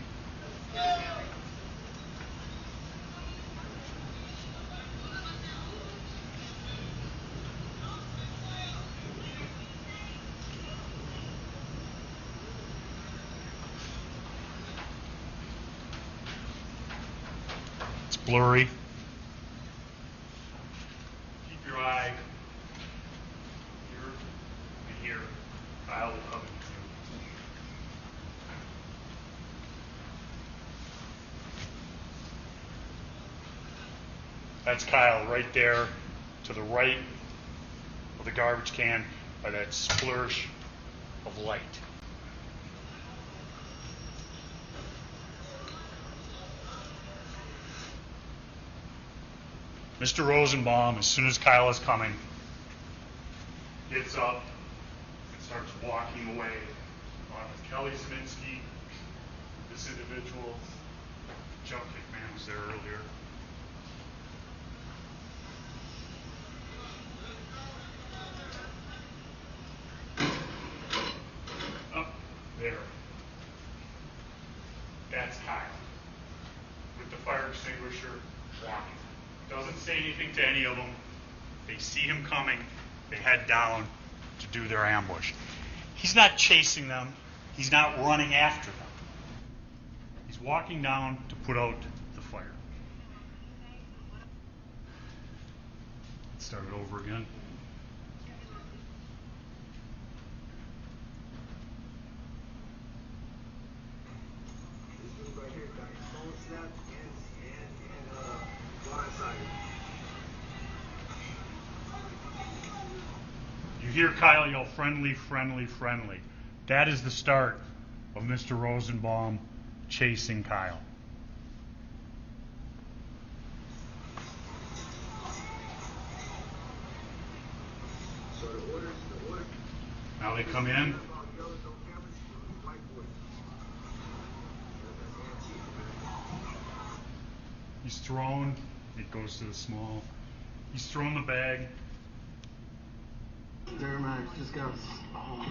It's blurry. Keep your eye here and here. Kyle will come in too. That's Kyle right there to the right of the garbage can by that splurge of light. Mr. Rosenbaum, as soon as Kyle is coming, gets up and starts walking away along with Kelly Sminsky, this individual. Jump kick man was there earlier. Up there. That's Kyle with the fire extinguisher walking. Doesn't say anything to any of them. They see him coming. They head down to do their ambush. He's not chasing them. He's not running after them. He's walking down to put out the fire. Let's start it over again. You hear Kyle yell, friendly, friendly, friendly. That is the start of Mr. Rosenbaum chasing Kyle. Now they come in. He's thrown. It goes to the small. He's thrown the bag.
Duramax just got. Oh,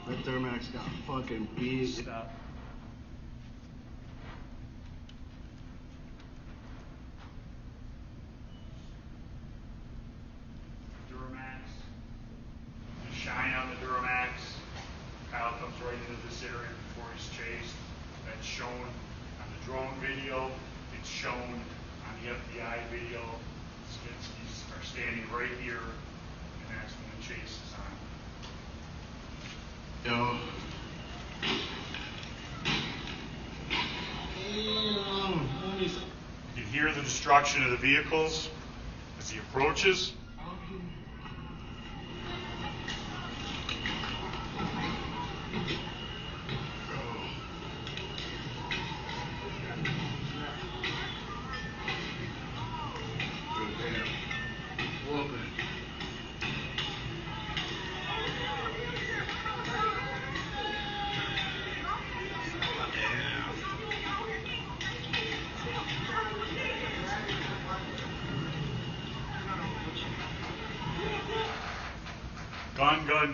that Duramax got fucking beat.
Stop. Duramax. The shine on the Duramax. Kyle comes right into this area before he's chased. That's shown on the drone video. It's shown on the FBI video. Skinskis are standing right here. That's when the chase is on.
Yo.
You can hear the destruction of the vehicles as he approaches.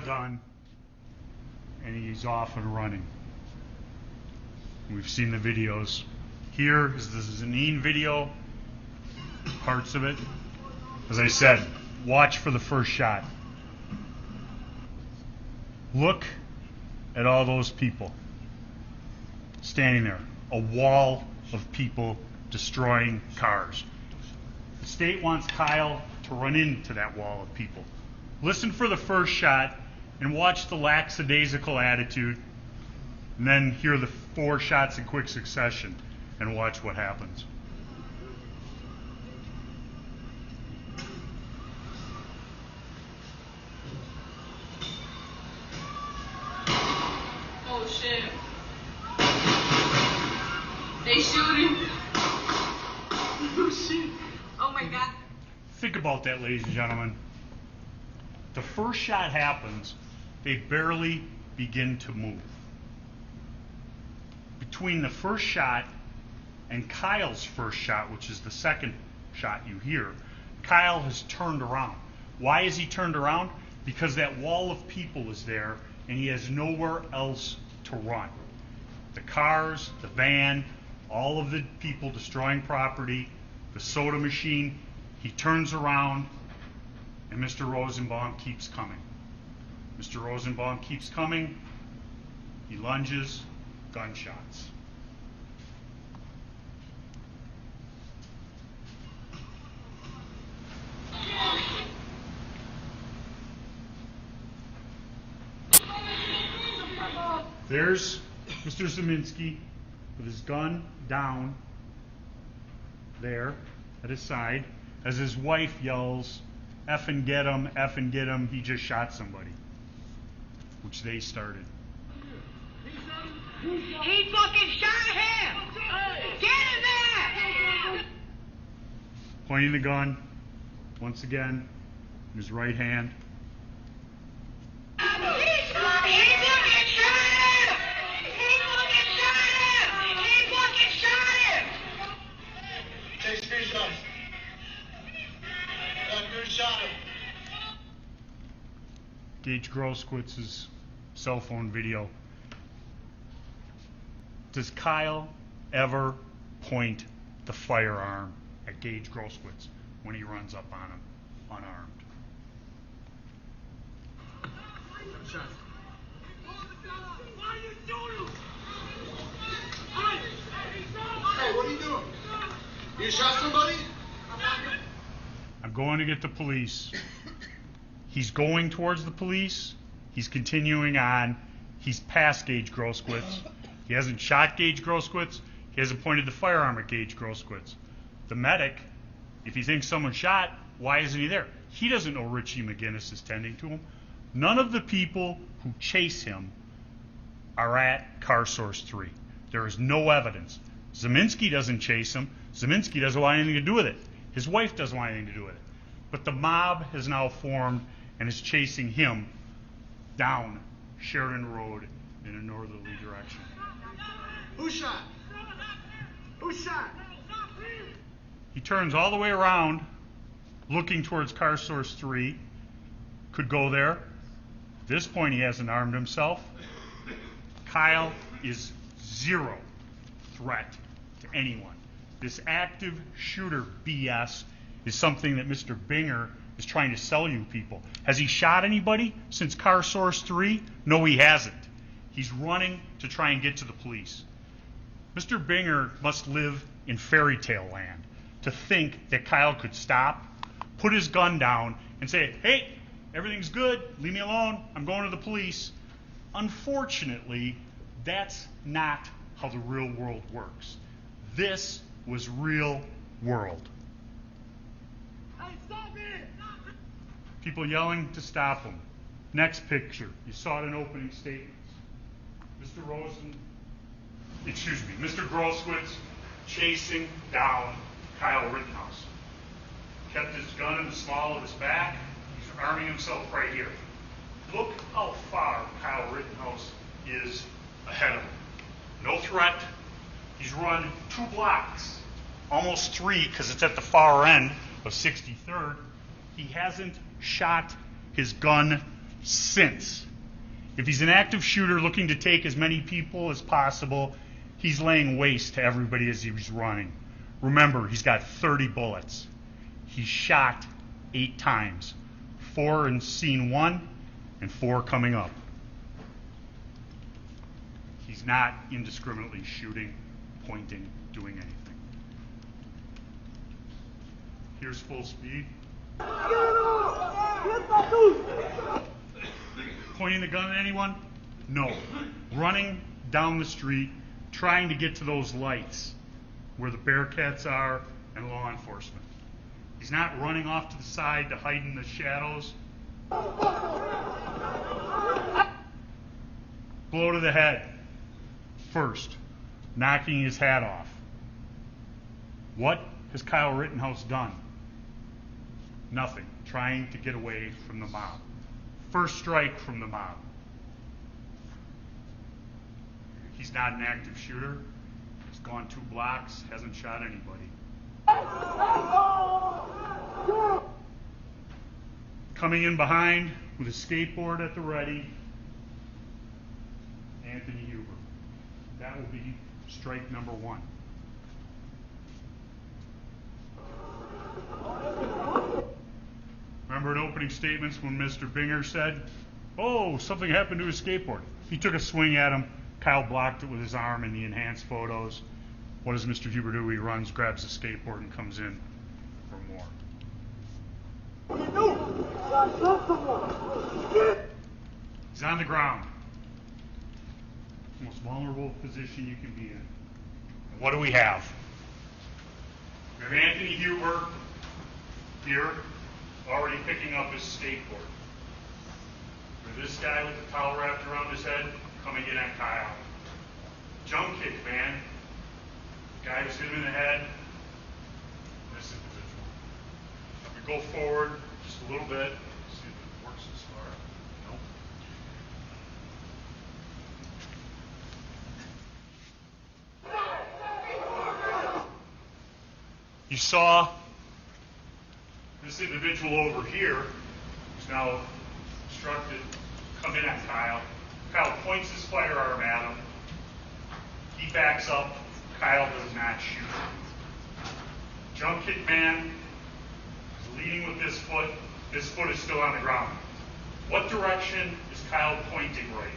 Gun, and he's off and running. We've seen the videos. Here is the Zanin video, parts of it. As I said, watch for the first shot. Look at all those people standing there. A wall of people destroying cars. The state wants Kyle to run into that wall of people. Listen for the first shot and watch the lackadaisical attitude, and then hear the 4 shots in quick succession and watch what happens.
Oh shit. They shooting. Oh shit. Oh my god.
Think about that, ladies and gentlemen. The first shot happens, they barely begin to move. Between the first shot and Kyle's first shot, which is the second shot you hear, Kyle has turned around. Why is he turned around? Because that wall of people is there and he has nowhere else to run. The cars, the van, all of the people destroying property, the soda machine, he turns around and Mr. Rosenbaum keeps coming. Mr. Rosenbaum keeps coming. He lunges, gunshots. There's Mr. Zaminsky with his gun down there at his side as his wife yells, "Effing get him, he just shot somebody," which they started.
He fucking shot him! Get him there!
pointing the gun, once again, in his right hand.
Take screenshots. Good shot him.
Gage Groskwitz's cell phone video. Does Kyle ever point the firearm at Gage Groskwitz when he runs up on him unarmed?
Shot.
Hey, what are you doing? You shot somebody?
I'm going to get the police. He's going towards the police. He's continuing on. He's past Gage Groskwitz. He hasn't shot Gage Groskwitz. He hasn't pointed the firearm at Gage Groskwitz. The medic, if he thinks someone shot, why isn't he there? He doesn't know Richie McGinnis is tending to him. None of the people who chase him are at Car Source 3. There is no evidence. Zeminski doesn't chase him. Zeminski doesn't want anything to do with it. His wife doesn't want anything to do with it. But the mob has now formed and is chasing him down Sheridan Road in a northerly direction.
Who shot? Who shot?
He turns all the way around, looking towards Car Source 3. Could go there. At this point, he hasn't armed himself. Kyle is zero threat to anyone. This active shooter BS is something that Mr. Binger is trying to sell you people. Has he shot anybody since Car Source 3? No, he hasn't. He's running to try and get to the police. Mr. Binger must live in fairy tale land to think that Kyle could stop, put his gun down, and say, hey, everything's good, leave me alone, I'm going to the police. Unfortunately, that's not how the real world works. This was real world.
Hey, stop it!
People yelling to stop him. Next picture. You saw it in opening statements. Mr. Groskwitz chasing down Kyle Rittenhouse. Kept his gun in the small of his back. He's arming himself right here. Look how far Kyle Rittenhouse is ahead of him. No threat. He's run 2 blocks, almost 3 because it's at the far end of 63rd. He hasn't shot his gun since. If he's an active shooter looking to take as many people as possible, he's laying waste to everybody as he's running. Remember, he's got 30 bullets. He's shot 8 times, 4 in scene 1 and 4 coming up. He's not indiscriminately shooting, pointing, doing anything. Here's full speed. Pointing the gun at anyone? No. Running down the street, trying to get to those lights where the Bearcats are and law enforcement. He's not running off to the side to hide in the shadows. Blow to the head. First, knocking his hat off. What has Kyle Rittenhouse done? Nothing. Trying to get away from the mob. First strike from the mob. He's not an active shooter. He's gone 2 blocks, hasn't shot anybody. Coming in behind with a skateboard at the ready, Anthony Huber. That will be strike number 1. Remember in opening statements when Mr. Binger said, oh, something happened to his skateboard. He took a swing at him. Kyle blocked it with his arm in the enhanced photos. What does Mr. Huber do? He runs, grabs the skateboard, and comes in for more. He's on the ground. The most vulnerable position you can be in. And what do we have? We have Anthony Huber here, already picking up his skateboard. We have this guy with the towel wrapped around his head coming in at Kyle. Jump kick, man. Guy who's hit him in the head. This is position. go forward just a little bit. See if it works this far. Nope. You saw this individual over here who's now instructed to come in on Kyle. Kyle points his firearm at him. He backs up. Kyle does not shoot. Jump kick man is leading with this foot. This foot is still on the ground. What direction is Kyle pointing right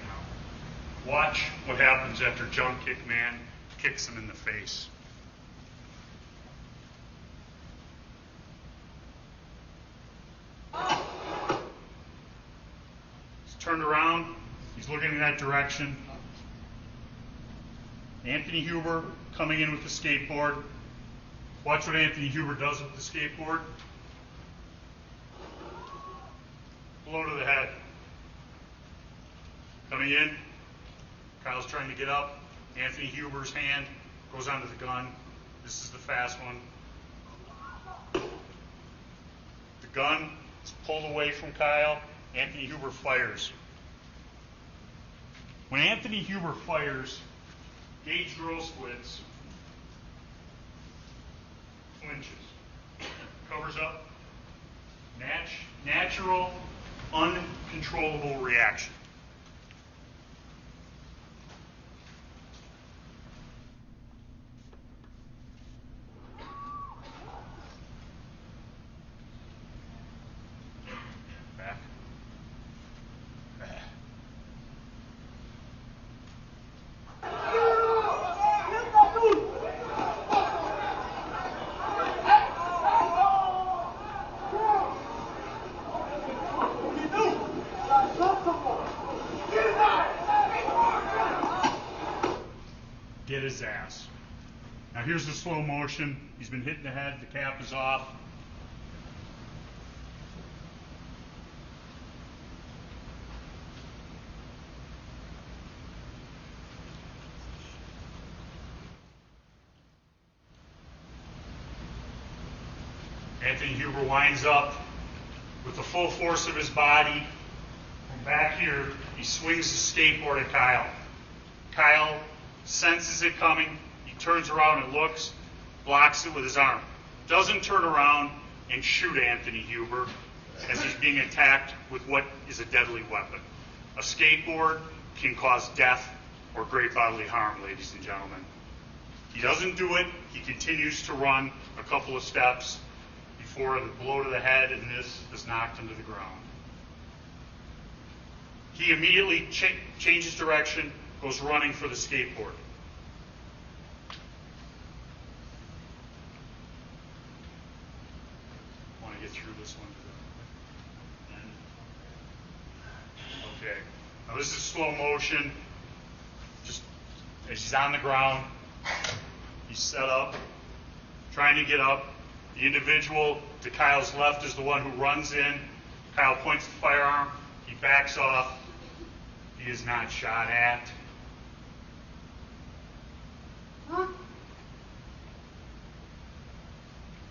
now? Watch what happens after jump kick man kicks him in the face. He's turned around. He's looking in that direction. Anthony Huber coming in with the skateboard. Watch what Anthony Huber does with the skateboard. Blow to the head. Coming in. Kyle's trying to get up. Anthony Huber's hand goes onto the gun. This is the fast one. The gun is pulled away from Kyle. Anthony Huber fires. When Anthony Huber fires, Gage Groswitz flinches, covers up. Natural, uncontrollable reaction. Back. Get his ass. Now here's the slow motion. He's been hit in the head. The cap is off. Anthony Huber winds up with the full force of his body. From back here, he swings his skateboard at Kyle. Kyle senses it coming. He turns around and looks, blocks it with his arm. Doesn't turn around and shoot Anthony Huber as he's being attacked with what is a deadly weapon. A skateboard can cause death or great bodily harm, ladies and gentlemen. He doesn't do it. He continues to run a couple of steps before the blow to the head, and this is knocked him to the ground. He immediately changes direction, goes running for the skateboard. Want to get through this one to the end? Okay. Now this is slow motion. Just as he's on the ground, he's set up, trying to get up. The individual to Kyle's left is the one who runs in. Kyle points the firearm. He backs off. He is not shot at.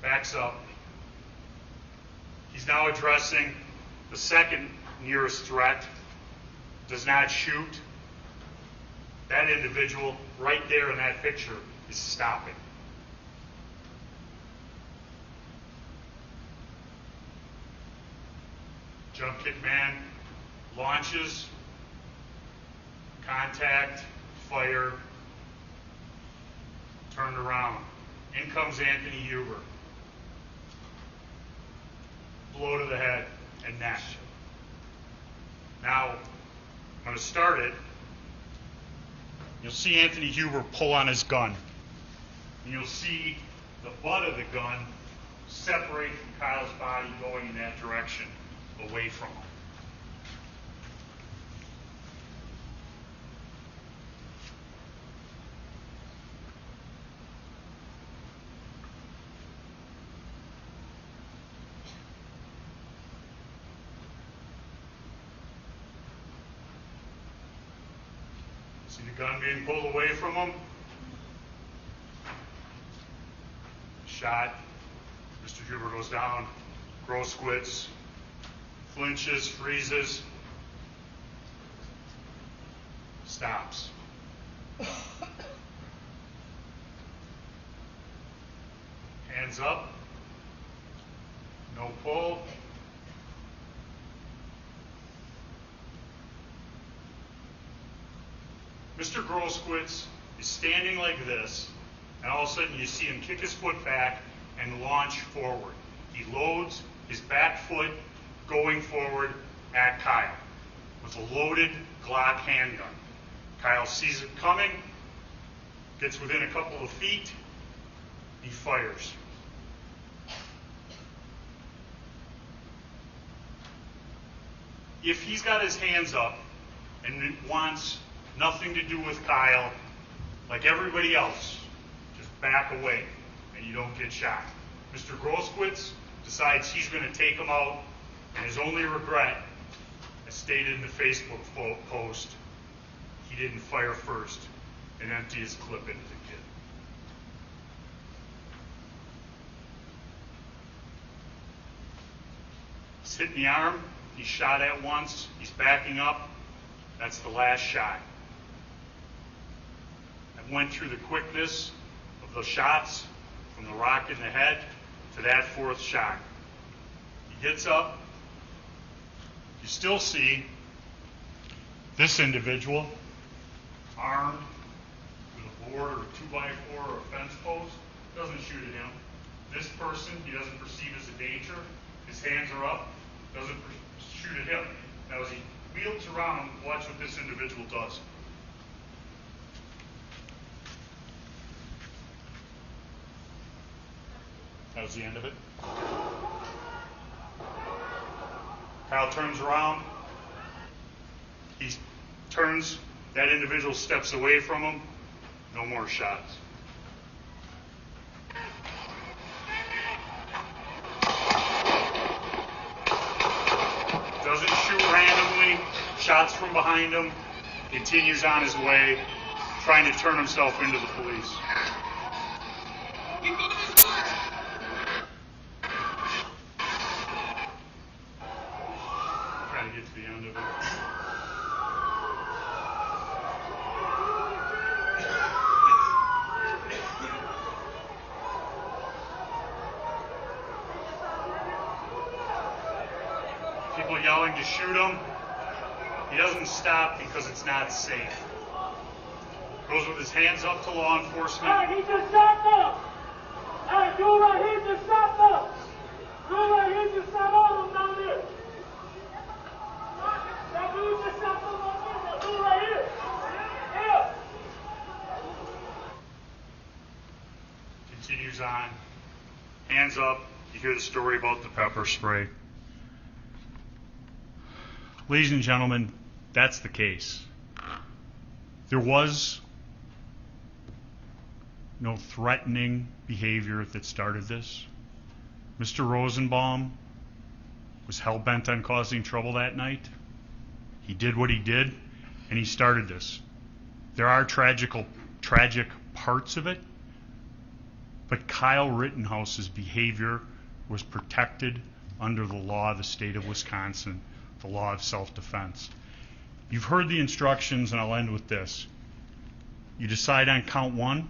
Backs up. He's now addressing the second nearest threat. Does not shoot. That individual right there in that picture is stopping. Jump kick man launches, contact, fire, turned around. In comes Anthony Huber. Blow to the head and neck. Now, I'm going to start it. You'll see Anthony Huber pull on his gun. And you'll see the butt of the gun separate from Kyle's body going in that direction, away from him. See the gun being pulled away from him? Shot. Mr. Huber goes down. Groskowitz flinches, freezes, stops. Hands up, no pull. Mr. Groskowitz is standing like this, and all of a sudden you see him kick his foot back and launch forward. He loads his back foot going forward at Kyle with a loaded Glock handgun. Kyle sees it coming, gets within a couple of feet, he fires. If he's got his hands up and wants nothing to do with Kyle, like everybody else, just back away and you don't get shot. Mr. Groskowitz decides he's going to take him out, and his only regret, as stated in the Facebook post, he didn't fire first and empty his clip into the kid. He's hit in the arm, he's shot at once, he's backing up, that's the last shot. I went through the quickness of the shots from the rock in the head to that fourth shot. He gets up, you still see this individual armed with a board or a 2x4 or a fence post, doesn't shoot at him. This person he doesn't perceive as a danger, his hands are up, doesn't shoot at him. Now as he wheels around, watch what this individual does. That was the end of it. Kyle turns around. He turns, that individual steps away from him. No more shots. Doesn't shoot randomly. Shots from behind him. Continues on his way, trying to turn himself into the police. Trying to get to the end of it. People yelling to shoot him. He doesn't stop because it's not safe. Goes with his hands up to law enforcement.
Hey, he just shot them! Hey, dude right here just shot them! Dude right here just shot all of them down there! That dude just shot them right there! That dude right here! Here!
Continues on. Hands up. You hear the story about the pepper spray. Ladies and gentlemen, that's the case. There was no threatening behavior that started this. Mr. Rosenbaum was hell-bent on causing trouble that night. He did what he did, and he started this. There are tragic parts of it, but Kyle Rittenhouse's behavior was protected under the law of the state of Wisconsin, the law of self-defense. You've heard the instructions, and I'll end with this. You decide on count one.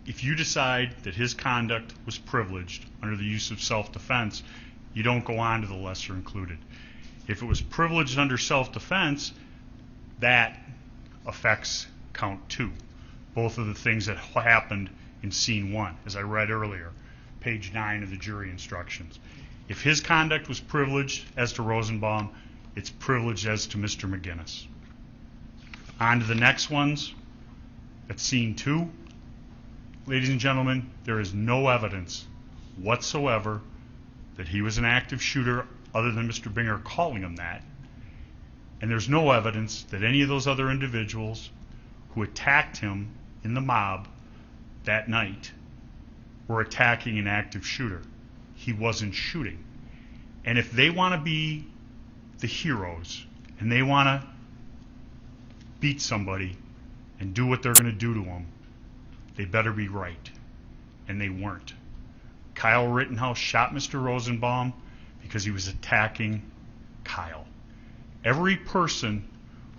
If you decide that his conduct was privileged under the use of self-defense, you don't go on to the lesser included. If it was privileged under self-defense, that affects count two. Both of the things that happened in scene one, as I read earlier, page 9 of the jury instructions. If his conduct was privileged as to Rosenbaum, it's privileged as to Mr. McGinnis. On to the next ones. At scene 2, ladies and gentlemen, there is no evidence whatsoever that he was an active shooter other than Mr. Binger calling him that. And there's no evidence that any of those other individuals who attacked him in the mob that night were attacking an active shooter. He wasn't shooting. And if they want to be the heroes and they want to beat somebody and do what they're going to do to them, they better be right. And they weren't. Kyle Rittenhouse shot Mr. Rosenbaum because he was attacking Kyle. Every person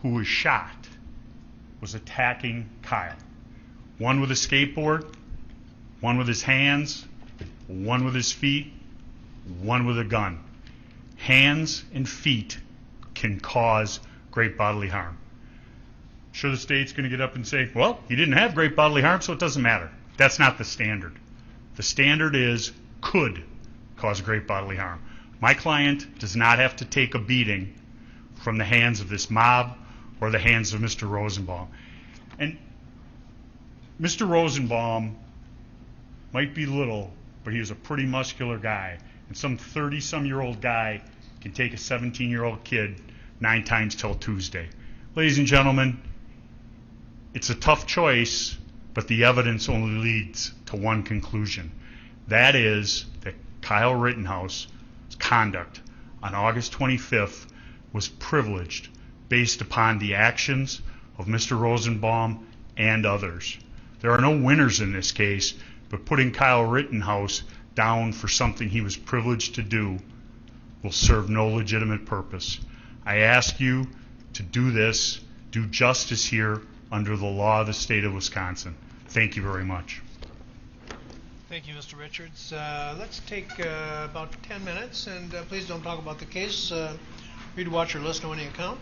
who was shot was attacking Kyle. One with a skateboard, one with his hands, one with his feet, one with a gun. Hands and feet can cause great bodily harm. I'm sure the state's going to get up and say, well, he didn't have great bodily harm, so it doesn't matter. That's not the standard. The standard is could cause great bodily harm. My client does not have to take a beating from the hands of this mob or the hands of Mr. Rosenbaum. And Mr. Rosenbaum might be little, but he was a pretty muscular guy. And some 30-some-year-old guy can take a 17-year-old kid 9 times till Tuesday. Ladies and gentlemen, it's a tough choice, but the evidence only leads to one conclusion. That is that Kyle Rittenhouse's conduct on August 25th was privileged based upon the actions of Mr. Rosenbaum and others. There are no winners in this case, but putting Kyle Rittenhouse down for something he was privileged to do will serve no legitimate purpose. I ask you to do this, do justice here under the law of the state of Wisconsin. Thank you very much.
Thank you, Mr. Richards. Let's take about 10 minutes, and please don't talk about the case. Read, watch, or listen to any account.